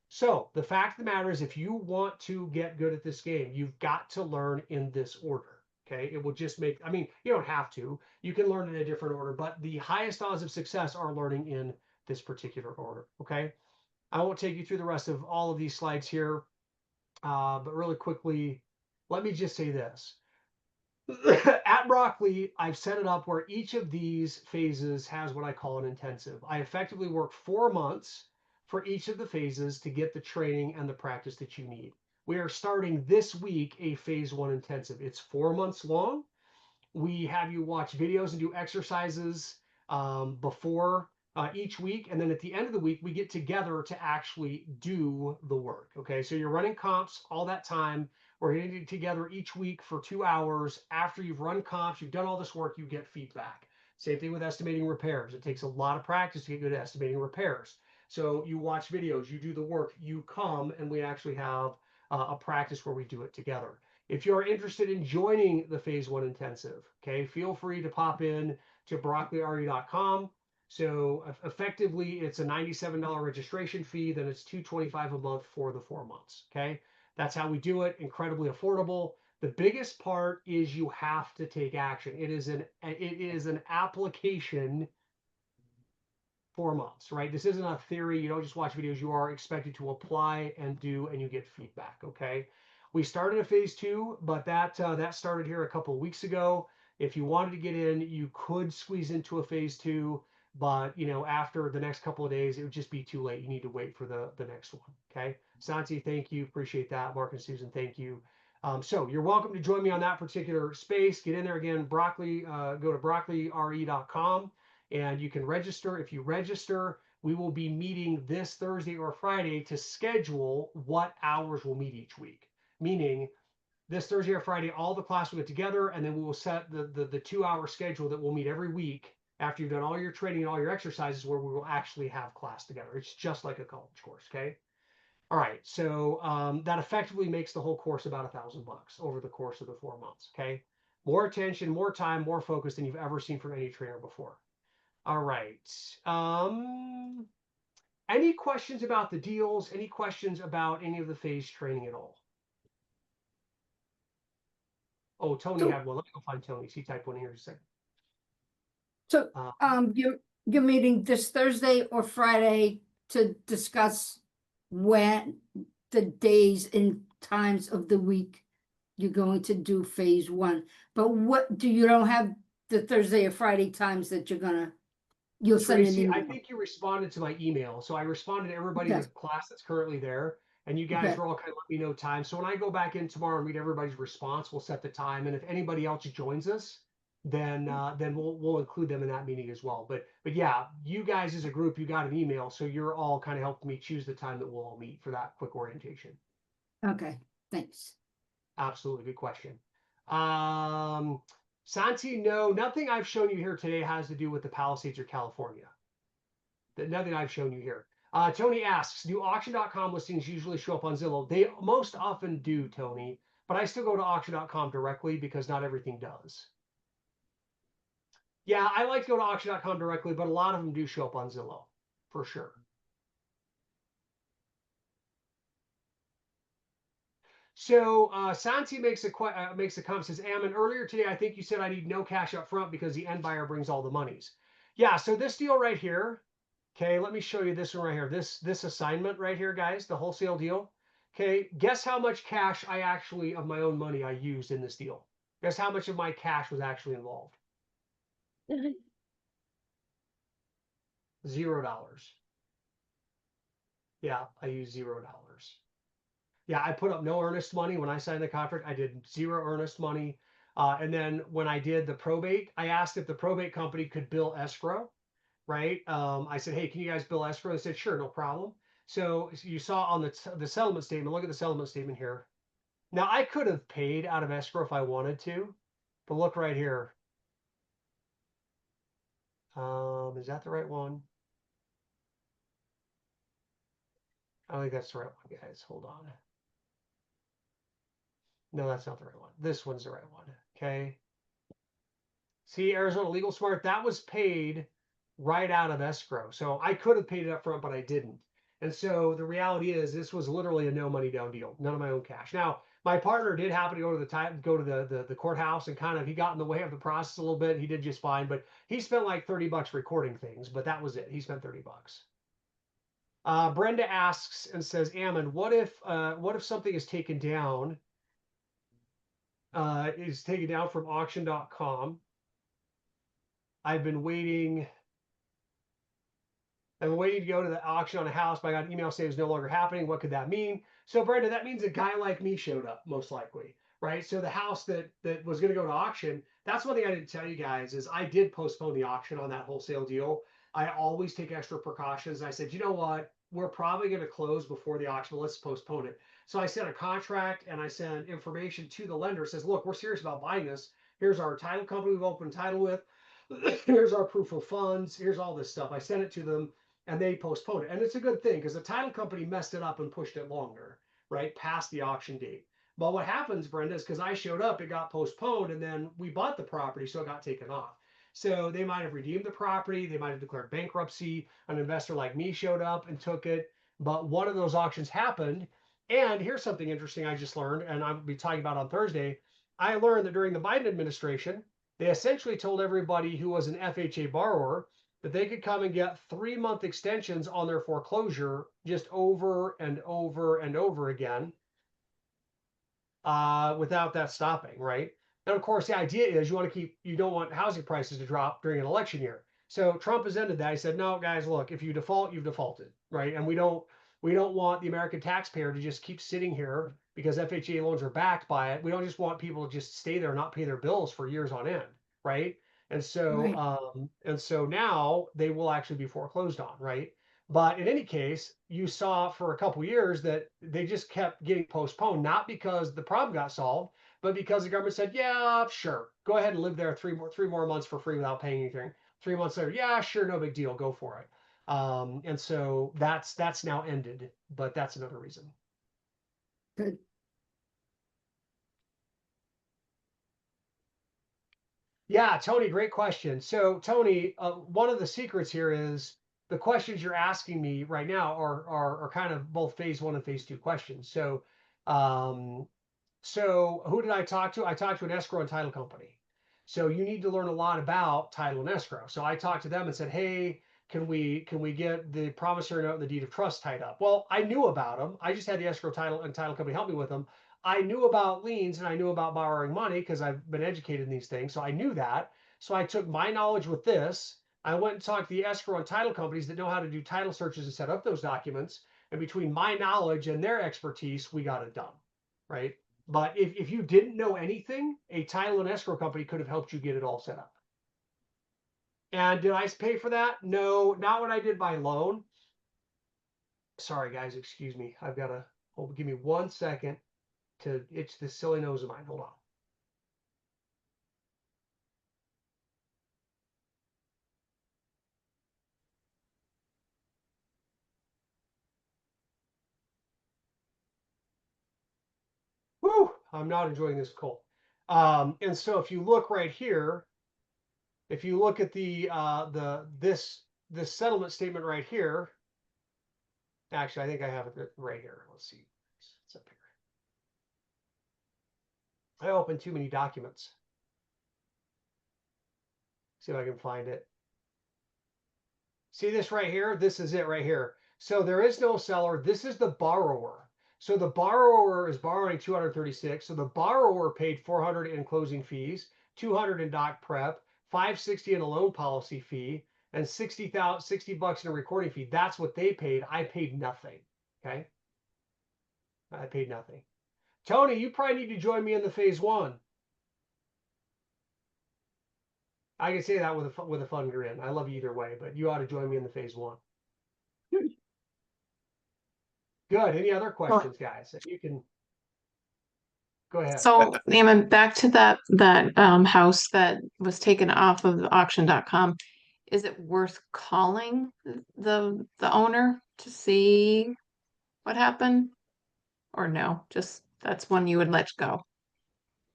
So the fact of the matter is, if you want to get good at this game, you've got to learn in this order. Okay. It will just make, you don't have to, you can learn in a different order, but the highest odds of success are learning in this particular order. Okay. I won't take you through the rest of all of these slides here. But really quickly, let me just say this. At Broccoli, I've set it up where each of these phases has what I call an intensive. I effectively work 4 months for each of the phases to get the training and the practice that you need. We are starting this week a phase 1 intensive. It's 4 months long. We have you watch videos and do exercises before each week. And then at the end of the week, we get together to actually do the work. Okay. So you're running comps all that time. We're getting together each week for 2 hours. After you've run comps, you've done all this work, you get feedback. Same thing with estimating repairs. It takes a lot of practice to get good at estimating repairs. So you watch videos, you do the work, you come, and we actually have a practice where we do it together. If you're interested in joining the phase 1 intensive, okay, feel free to pop in to broccoliRE.com. So effectively, it's a $97 registration fee. Then it's $225 a month for the 4 months. Okay, that's how we do it. Incredibly affordable. The biggest part is you have to take action. It is an application 4 months, right? This isn't a theory. You don't just watch videos. You are expected to apply and do, and you get feedback. Okay. We started a phase 2, but that started here a couple of weeks ago. If you wanted to get in, you could squeeze into a phase 2, but after the next couple of days, it would just be too late. You need to wait for the next one. Okay. Santi, thank you. Appreciate that. Mark and Susan, thank you. So you're welcome to join me on that particular space. Get in there again. Broccoli, go to broccoliRE.com. And you can register. If you register, we will be meeting this Thursday or Friday to schedule what hours we'll meet each week. Meaning this Thursday or Friday, all the class will get together, and then we will set the 2-hour schedule that we'll meet every week after you've done all your training and all your exercises, where we will actually have class together. It's just like a college course. Okay. All right. So that effectively makes the whole course about $1,000 over the course of the 4 months. Okay. More attention, more time, more focus than you've ever seen from any trainer before. All right. Any questions about the deals? Any questions about any of the phase training at all? Oh, Tony So- had one. Let me go find Tony's. He typed one here in a second. So, Uh, you're meeting this Thursday or Friday to discuss when the days and times of the week you're going to do phase 1. But you don't have the Thursday or Friday times that you'll send an Tracy, I email. think you responded to my email. So I responded to everybody in Okay. the class that's currently there. And you guys Okay. were all kind of let me know time. So when I go back in tomorrow and read everybody's response, we'll set the time. And if anybody else joins us, then we'll include them in that meeting as well. But yeah, you guys as a group, you got an email, so you're all kind of helping me choose the time that we'll all meet for that quick orientation. Okay, thanks. Absolutely, good question. Santi, no, nothing I've shown you here today has to do with the Palisades or California. Nothing I've shown you here. Tony asks, do auction.com listings usually show up on Zillow? They most often do, Tony, but I still go to auction.com directly because not everything does. Yeah, I like to go to auction.com directly, but a lot of them do show up on Zillow, for sure. So Santi makes a comment, says, Ammon, earlier today, I think you said I need no cash up front because the end buyer brings all the monies. Yeah, so this deal right here, okay, let me show you this one right here. This assignment right here, guys, the wholesale deal. Okay, guess how much cash of my own money I used in this deal. Guess how much of my cash was actually involved? $0. Yeah, I used $0. Yeah, I put up no earnest money when I signed the contract. I did 0 earnest money. And then when I did the probate, I asked if the probate company could bill escrow, right? I said, hey, can you guys bill escrow? They said, sure, no problem. So you saw on the settlement statement, look at the settlement statement here. Now I could have paid out of escrow if I wanted to, but look right here. Is that the right one? I don't think that's the right one, guys. Hold on. No, that's not the right one. This one's the right one. Okay. See, Arizona Legal Smart, that was paid right out of escrow. So I could have paid it up front, but I didn't. And so the reality is this was literally a no money down deal, none of my own cash. Now, my partner did happen to go to the courthouse, and kind of he got in the way of the process a little bit. He did just fine, but he spent like $30 recording things, but that was it. He spent $30. Brenda asks and says, Ammon, what if something is taken down from auction.com? I've been waiting to go to the auction on a house, but I got an email saying it's no longer happening. What could that mean? So Brenda, that means a guy like me showed up, most likely, right? So the house that was going to go to auction, that's one thing I didn't tell you guys is I did postpone the auction on that wholesale deal. I always take extra precautions. I said, you know what? We're probably going to close before the auction. Let's postpone it. So I sent a contract and I sent information to the lender. It says, look, we're serious about buying this. Here's our title company we've opened title with. Here's our proof of funds. Here's all this stuff. I sent it to them and they postponed it. And it's a good thing because the title company messed it up and pushed it longer, right? Past the auction date. But what happens, Brenda, is because I showed up, it got postponed and then we bought the property, so it got taken off. So they might have redeemed the property, they might have declared bankruptcy. An investor like me showed up and took it. But one of those auctions happened. And here's something interesting I just learned, and I'll be talking about on Thursday. I learned that during the Biden administration, they essentially told everybody who was an FHA borrower that they could come and get 3-month extensions on their foreclosure just over and over and over again without that stopping, right? And of course, the idea is you don't want housing prices to drop during an election year. So Trump has ended that. He said, no, guys, look, if you default, you've defaulted, right? And we don't want the American taxpayer to just keep sitting here because FHA loans are backed by it. We don't just want people to just stay there and not pay their bills for years on end, right? And Right. so now they will actually be foreclosed on, right? But in any case, you saw for a couple years that they just kept getting postponed, not because the problem got solved, but because the government said, "Yeah, sure, go ahead and live there three more months for free without paying anything." 3 months later, "Yeah, sure, no big deal, go for it." And so that's now ended, but that's another reason. Good. Yeah, Tony, great question. So, Tony, one of the secrets here is the questions you're asking me right now are kind of both phase one and phase two questions. Um, so who did I talk to? I talked to an escrow and title company. So you need to learn a lot about title and escrow. So I talked to them and said, hey, can we get the promissory note and the deed of trust tied up? Well, I knew about them. I just had the escrow title and title company help me with them. I knew about liens and I knew about borrowing money because I've been educated in these things. So I knew that. So I took my knowledge with this. I went and talked to the escrow and title companies that know how to do title searches and set up those documents. And between my knowledge and their expertise, we got it done, right? But if you didn't know anything, a title and escrow company could have helped you get it all set up. And did I pay for that? No, not when I did my loan. Sorry, guys, excuse me. I've got to give me 1 second to itch this silly nose of mine. Hold on. Whew, I'm not enjoying this cold. And so if you look right here, if you look at this settlement statement right here, actually, I think I have it right here. Let's see. It's up here. I opened too many documents. See if I can find it. See this right here? This is it right here. So there is no seller. This is the borrower. So the borrower is borrowing 236. So the borrower paid 400 in closing fees, 200 in doc prep, 560 in a loan policy fee, and 60 bucks in a recording fee. That's what they paid. I paid nothing. Okay. I paid nothing. Tony, you probably need to join me in the phase one. I can say that with a fun grin. I love you either way, but you ought to join me in the phase one. Good. Any other questions, guys? You can go ahead. So, Eamon, back to that house that was taken off of auction.com. Is it worth calling the owner to see what happened? Or no, just that's one you would let go.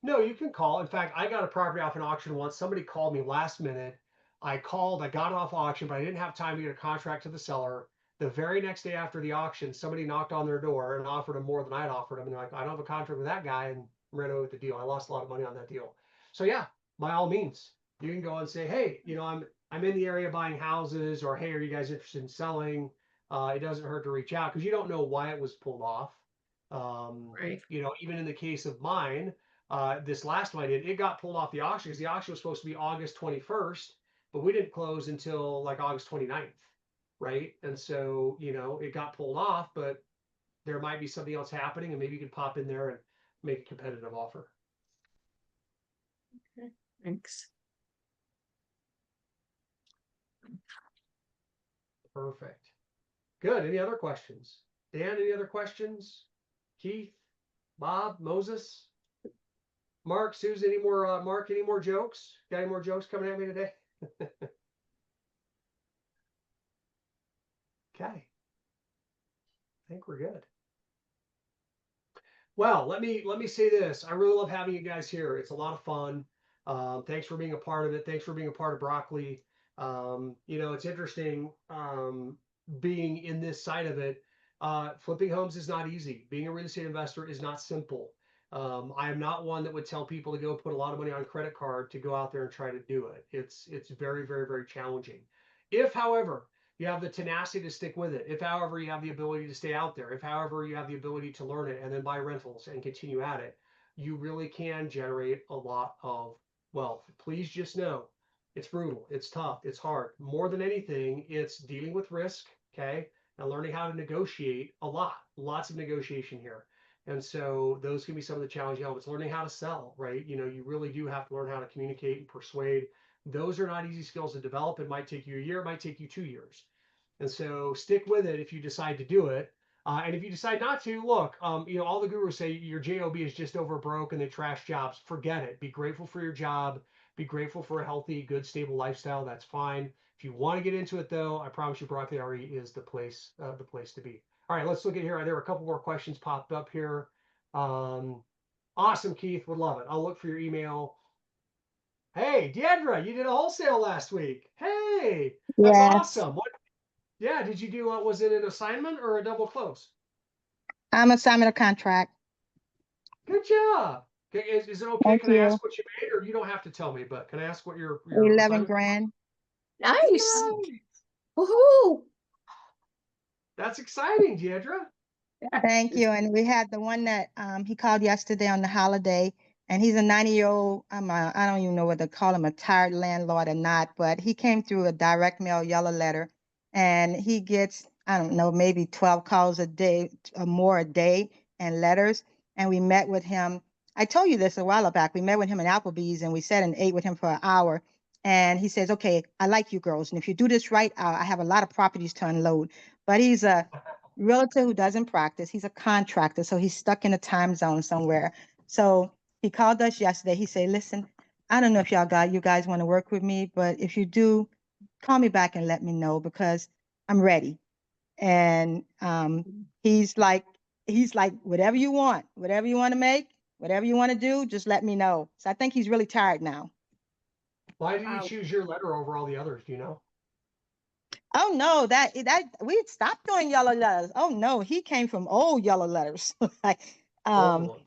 No, you can call. In fact, I got a property off an auction once. Somebody called me last minute. I called, I got it off auction, but I didn't have time to get a contract to the seller. The very next day after the auction, somebody knocked on their door and offered them more than I'd offered them. And they're like, I don't have a contract with that guy, and ran away with the deal. I lost a lot of money on that deal. So yeah, by all means, you can go and say, hey, I'm in the area buying houses, or hey, are you guys interested in selling? it doesn't hurt to reach out because you don't know why it was pulled off. Right. You know, even in the case of mine, this last one I did, it got pulled off the auction because the auction was supposed to be August 21st, but we didn't close until like August 29th, right? And so, you know, it got pulled off, but there might be something else happening, and maybe you can pop in there and make a competitive offer. Thanks. Perfect. Good. Any other questions? Dan, any other questions? Keith, Bob, Moses, Mark, Susan, any more, Mark, any more jokes? Got any more jokes coming at me today? Okay. I think we're good. Well, let me say this. I really love having you guys here. It's a lot of fun. Thanks for being a part of it. Thanks for being a part of Broccoli. You know, it's interesting being in this side of it. Flipping homes is not easy. Being a real estate investor is not simple. I am not one that would tell people to go put a lot of money on credit card to go out there and try to do it. It's very, very, very challenging. If, however, you have the tenacity to stick with it. If, however, you have the ability to stay out there, if, however, you have the ability to learn it and then buy rentals and continue at it, you really can generate a lot of wealth. Please just know it's brutal, it's tough, it's hard. More than anything, it's dealing with risk, okay, and learning how to negotiate a lot, lots of negotiation here. And so those can be some of the challenging elements. Learning how to sell, right? You know, you really do have to learn how to communicate and persuade. Those are not easy skills to develop. It might take you a year, it might take you 2 years. And so stick with it if you decide to do it. And if you decide not to, look, you know, all the gurus say your job is just over broke and they trash jobs. Forget it. Be grateful for your job. Be grateful for a healthy, good, stable lifestyle. That's fine. If you want to get into it, though, I promise you, Broccoli RE is the place to be. All right, let's look at here. There were a couple more questions popped up here. Awesome, Keith. Would love it. I'll look for your email. Hey, Deidre, you did a wholesale last week. Hey, that's Yes, awesome. What? Yeah, did you do? Was it an assignment or a double close? I'm assignment of contract. Good job. Okay, is it okay? Thank Can I you. ask what you made, or you don't have to tell me? But can I ask what your 11 assignment? grand. Nice. Nice. Woohoo. That's exciting, Deidre. Thank you. And we had the one that he called yesterday on the holiday, and he's a 90-year-old. I don't even know whether to call him a tired landlord or not, but he came through a direct mail yellow letter, and he gets, I don't know, maybe 12 calls a day or more a day and letters. And we met with him. I told you this a while back. We met with him in Applebee's, and we sat and ate with him for an hour. And he says, "Okay, I like you girls, and if you do this right, I have a lot of properties to unload." But he's a realtor who doesn't practice. He's a contractor, so he's stuck in a time zone somewhere. So he called us yesterday. He said, "Listen, I don't know if you guys want to work with me, but if you do, call me back and let me know because I'm ready." And he's like, whatever you want to make, whatever you want to do, just let me know. So I think he's really tired now. Why did you Wow. choose your letter over all the others? Do you know? Oh no, that we stopped doing yellow letters. Oh no, he came from old yellow letters. Like, Old one.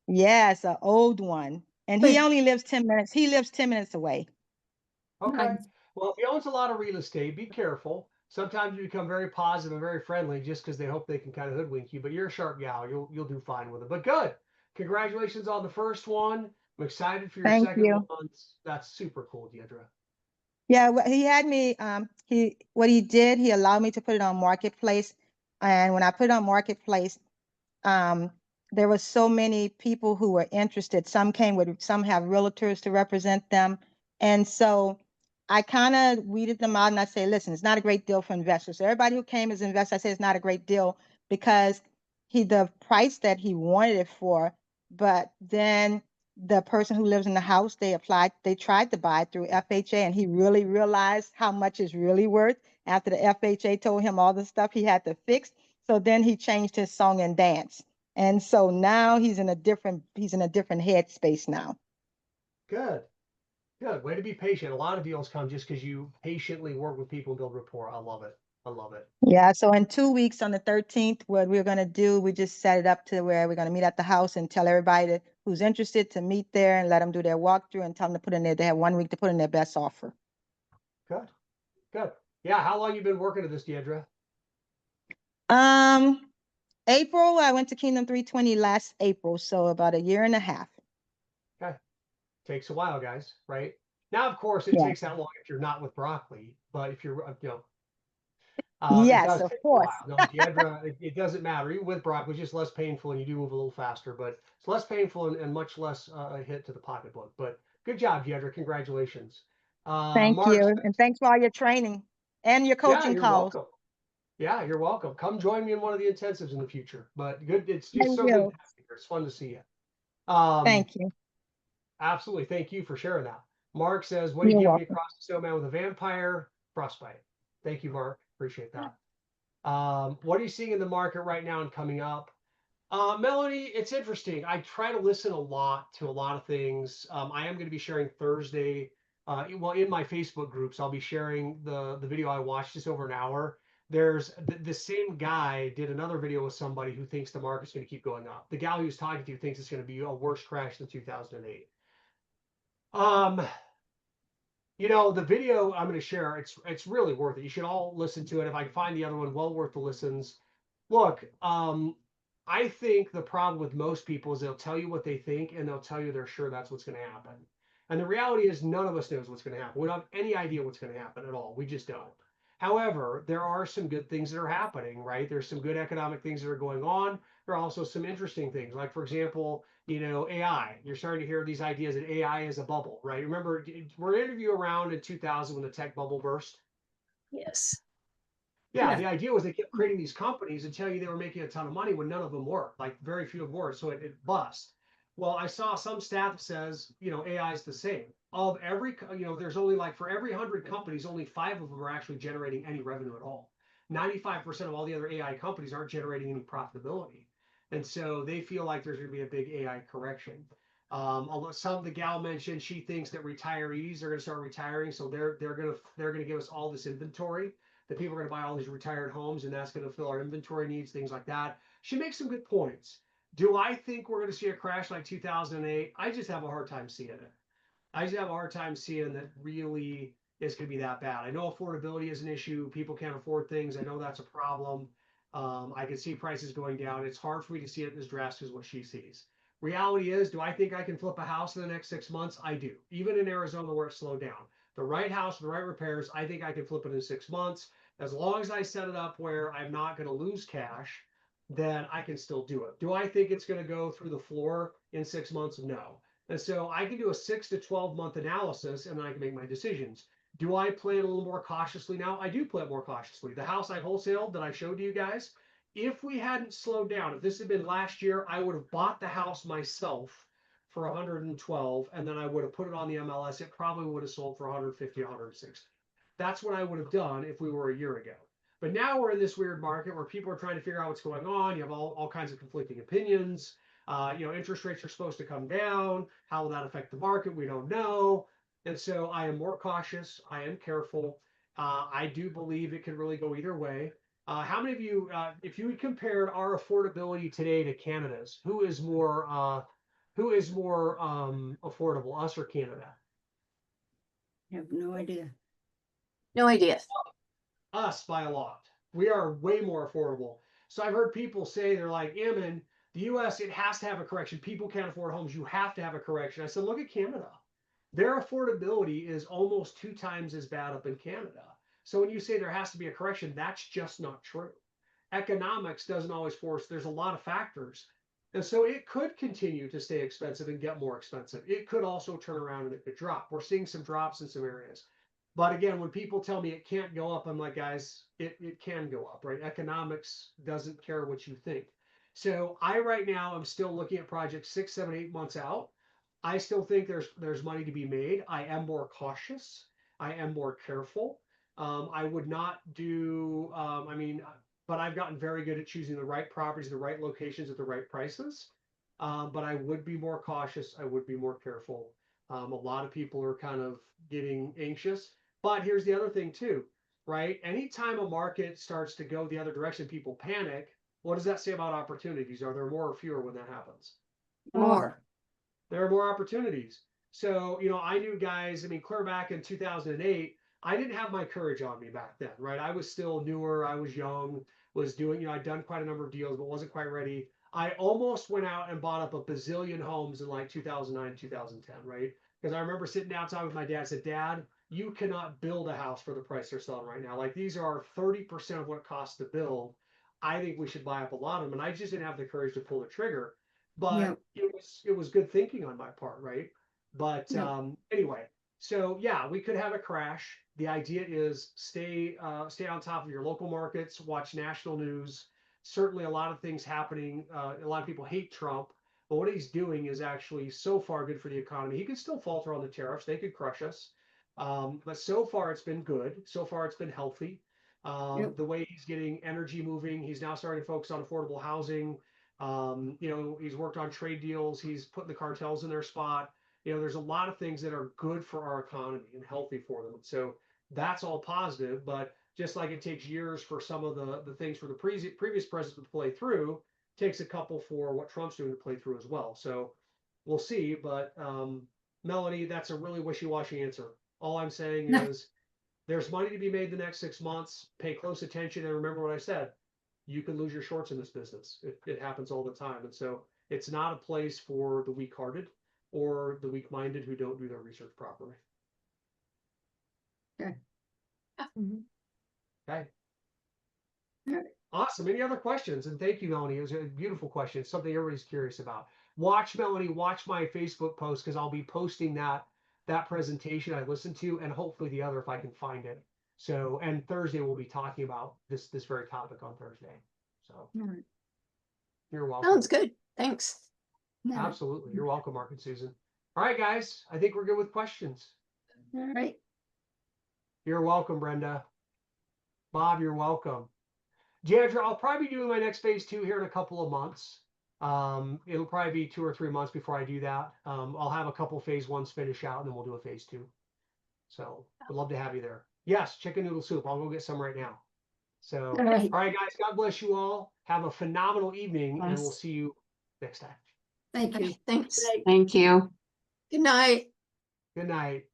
yes, an old one. And he only lives 10 minutes. He lives 10 minutes away. Okay. Nice. Well, if he owns a lot of real estate, be careful. Sometimes you become very positive and very friendly just because they hope they can kind of hoodwink you. But you're a sharp gal. You'll do fine with it. But good. Congratulations on the first one. I'm excited for your Thank second you. one. That's super cool, Deidre. Yeah, he had me, what he did, he allowed me to put it on Marketplace. And when I put it on Marketplace, um, there were so many people who were interested. Some some have realtors to represent them. And so I kind of weeded them out and I say, listen, it's not a great deal for investors. So everybody who came as investors, I say it's not a great deal because the price that he wanted it for, but then the person who lives in the house, they tried to buy it through FHA, and he really realized how much it's really worth after the FHA told him all the stuff he had to fix. So then he changed his song and dance. And so now he's in a different headspace now. Good. Good. Way to be patient. A lot of deals come just because you patiently work with people and build rapport. I love it. I love it. Yeah, so in 2 weeks on the 13th, what we're going to do, we just set it up to where we're going to meet at the house and tell everybody who's interested to meet there and let them do their walkthrough and tell them to put in they have 1 week to put in their best offer. Good. Good. Yeah. How long you been working at this, Deidre? April, I went to Kingdom 320 last April, so about a year and a half. Okay. Takes a while, guys, right? Now, of course, it Yeah. takes that long if you're not with broccoli, but if you're, it Yes, does of take a course. while. No, Deidre, it doesn't matter. Even with broccoli, it's just less painful and you do move a little faster, but it's less painful and much less a hit to the pocketbook. But good job, Deidre. Congratulations. Thank Mark, you. And thanks for all your training and your yeah, coaching you're calls. welcome. Yeah, you're welcome. Come join me in one of the intensives in the future. But good, it's I just so good will. to have you here. It's fun to see you. Thank you. Absolutely. Thank you for sharing that. Mark says, what do you You're give me welcome. across the snowman with a vampire? Frostbite. Thank you, Mark. Appreciate that. What are you seeing in the market right now and coming up? Melanie, it's interesting. I try to listen a lot to a lot of things. I am going to be sharing Thursday. Well, in my Facebook groups, I'll be sharing the video I watched just over an hour. There's the same guy did another video with somebody who thinks the market's going to keep going up. The gal he was talking to thinks it's going to be a worse crash than 2008. The video I'm going to share, it's really worth it. You should all listen to it. If I can find the other one, well worth the listens. Look, I think the problem with most people is they'll tell you what they think and they'll tell you they're sure that's what's going to happen. And the reality is none of us knows what's going to happen. We don't have any idea what's going to happen at all. We just don't. However, there are some good things that are happening, right? There's some good economic things that are going on. There are also some interesting things, like, for example, AI. You're starting to hear these ideas that AI is a bubble, right? Remember, we're an interview around in 2000 when the tech bubble burst. Yes. Yeah, Yeah. the idea was they kept creating these companies and tell you they were making a ton of money when none of them were, like very few of them were. So it bust. Well, I saw some stat that says, AI is the same. Of every, there's only like for every 100 companies, only 5 of them are actually generating any revenue at all. 95% of all the other AI companies aren't generating any profitability. And so they feel like there's going to be a big AI correction. Although some the gal mentioned she thinks that retirees are going to start retiring, so they're going to give us all this inventory that people are going to buy all these retired homes and that's going to fill our inventory needs, things like that. She makes some good points. Do I think we're going to see a crash like 2008? I just have a hard time seeing it. I just have a hard time seeing that really it's going to be that bad. I know affordability is an issue. People can't afford things. I know that's a problem. I can see prices going down. It's hard for me to see it as drastic as what she sees. Reality is, do I think I can flip a house in the next 6 months? I do. Even in Arizona where it slowed down. The right house, the right repairs, I think I can flip it in 6 months. As long as I set it up where I'm not going to lose cash, then I can still do it. Do I think it's going to go through the floor in 6 months? No. And so I can do a 6 to 12 month analysis and then I can make my decisions. Do I play it a little more cautiously now? I do play it more cautiously. The house I wholesaled that I showed to you guys, if we hadn't slowed down, if this had been last year, I would have bought the house myself for 112 and then I would have put it on the MLS. It probably would have sold for 150, 160. That's what I would have done if we were a year ago. But now we're in this weird market where people are trying to figure out what's going on. You have all kinds of conflicting opinions. Interest rates are supposed to come down. How will that affect the market? We don't know. And so I am more cautious. I am careful. I do believe it can really go either way. How many of you, if you compared our affordability today to Canada's, who is more affordable, us or Canada? I have no idea. No idea. Us by a lot. We are way more affordable. So I've heard people say, they're like, Eamon, the US, it has to have a correction. People can't afford homes. You have to have a correction. I said, look at Canada. Their affordability is almost 2 times as bad up in Canada. So when you say there has to be a correction, that's just not true. Economics doesn't always force, there's a lot of factors. And so it could continue to stay expensive and get more expensive. It could also turn around and it could drop. We're seeing some drops in some areas. But again, when people tell me it can't go up, I'm like, guys, it can go up, right? Economics doesn't care what you think. So I right now am still looking at projects 6, 7, 8 months out. I still think there's money to be made. I am more cautious. I am more careful. I would not do. But I've gotten very good at choosing the right properties, the right locations at the right prices. But I would be more cautious. I would be more careful. A lot of people are kind of getting anxious. But here's the other thing too, right? Anytime a market starts to go the other direction, people panic. What does that say about opportunities? Are there more or fewer when that happens? More. There are more opportunities. So, I knew guys, clear back in 2008, I didn't have my courage on me back then, right? I was still newer, I was young. was doing, I'd done quite a number of deals, but wasn't quite ready. I almost went out and bought up a bazillion homes in like 2009, 2010, right? Because I remember sitting down talking with my dad, said, Dad, you cannot build a house for the price they're selling right now. Like these are 30% of what it costs to build. I think we should buy up a lot of them. And I just didn't have the courage to pull the trigger. But it was good thinking on my part, right? But anyway, so yeah, we could have a crash. The idea is stay on top of your local markets, watch national news. Certainly a lot of things happening. A lot of people hate Trump, but what he's doing is actually so far good for the economy. He could still falter on the tariffs. They could crush us. But so far it's been good. So far it's been healthy. The way he's getting energy moving, he's now starting to focus on affordable housing. He's worked on trade deals. He's putting the cartels in their spot. There's a lot of things that are good for our economy and healthy for them. So that's all positive. But just like it takes years for some of the things for the previous president to play through, takes a couple for what Trump's doing to play through as well. So we'll see. But Melanie, that's a really wishy-washy answer. All I'm saying is there's money to be made the next 6 months. Pay close attention and remember what I said. You can lose your shorts in this business. It happens all the time. And so it's not a place for the weak-hearted or the weak-minded who don't do their research properly. Okay. Okay. All right. Awesome. Any other questions? And thank you, Melanie. It was a beautiful question. It's something everybody's curious about. Watch Melanie, watch my Facebook post because I'll be posting that presentation I listened to and hopefully the other if I can find it. So, and Thursday we'll be talking about this very topic on Thursday. So All right. you're welcome. Sounds good. Thanks. All right. Absolutely. You're welcome, Mark and Susan. All right, guys. I think we're good with questions. All right. You're welcome, Brenda. Bob, you're welcome. Jandra, I'll probably be doing my next phase 2 here in a couple of months. It'll probably be 2 or 3 months before I do that. I'll have a couple phase 1s finish out and then we'll do a phase 2. So I'd love to have you there. Yes, chicken noodle soup. I'll go get some right now. So, All right. all right, guys, God bless you all. Have a phenomenal evening and we'll Yes. see you next time. Thank you. Okay, thanks. Thank you. Good night. Good night.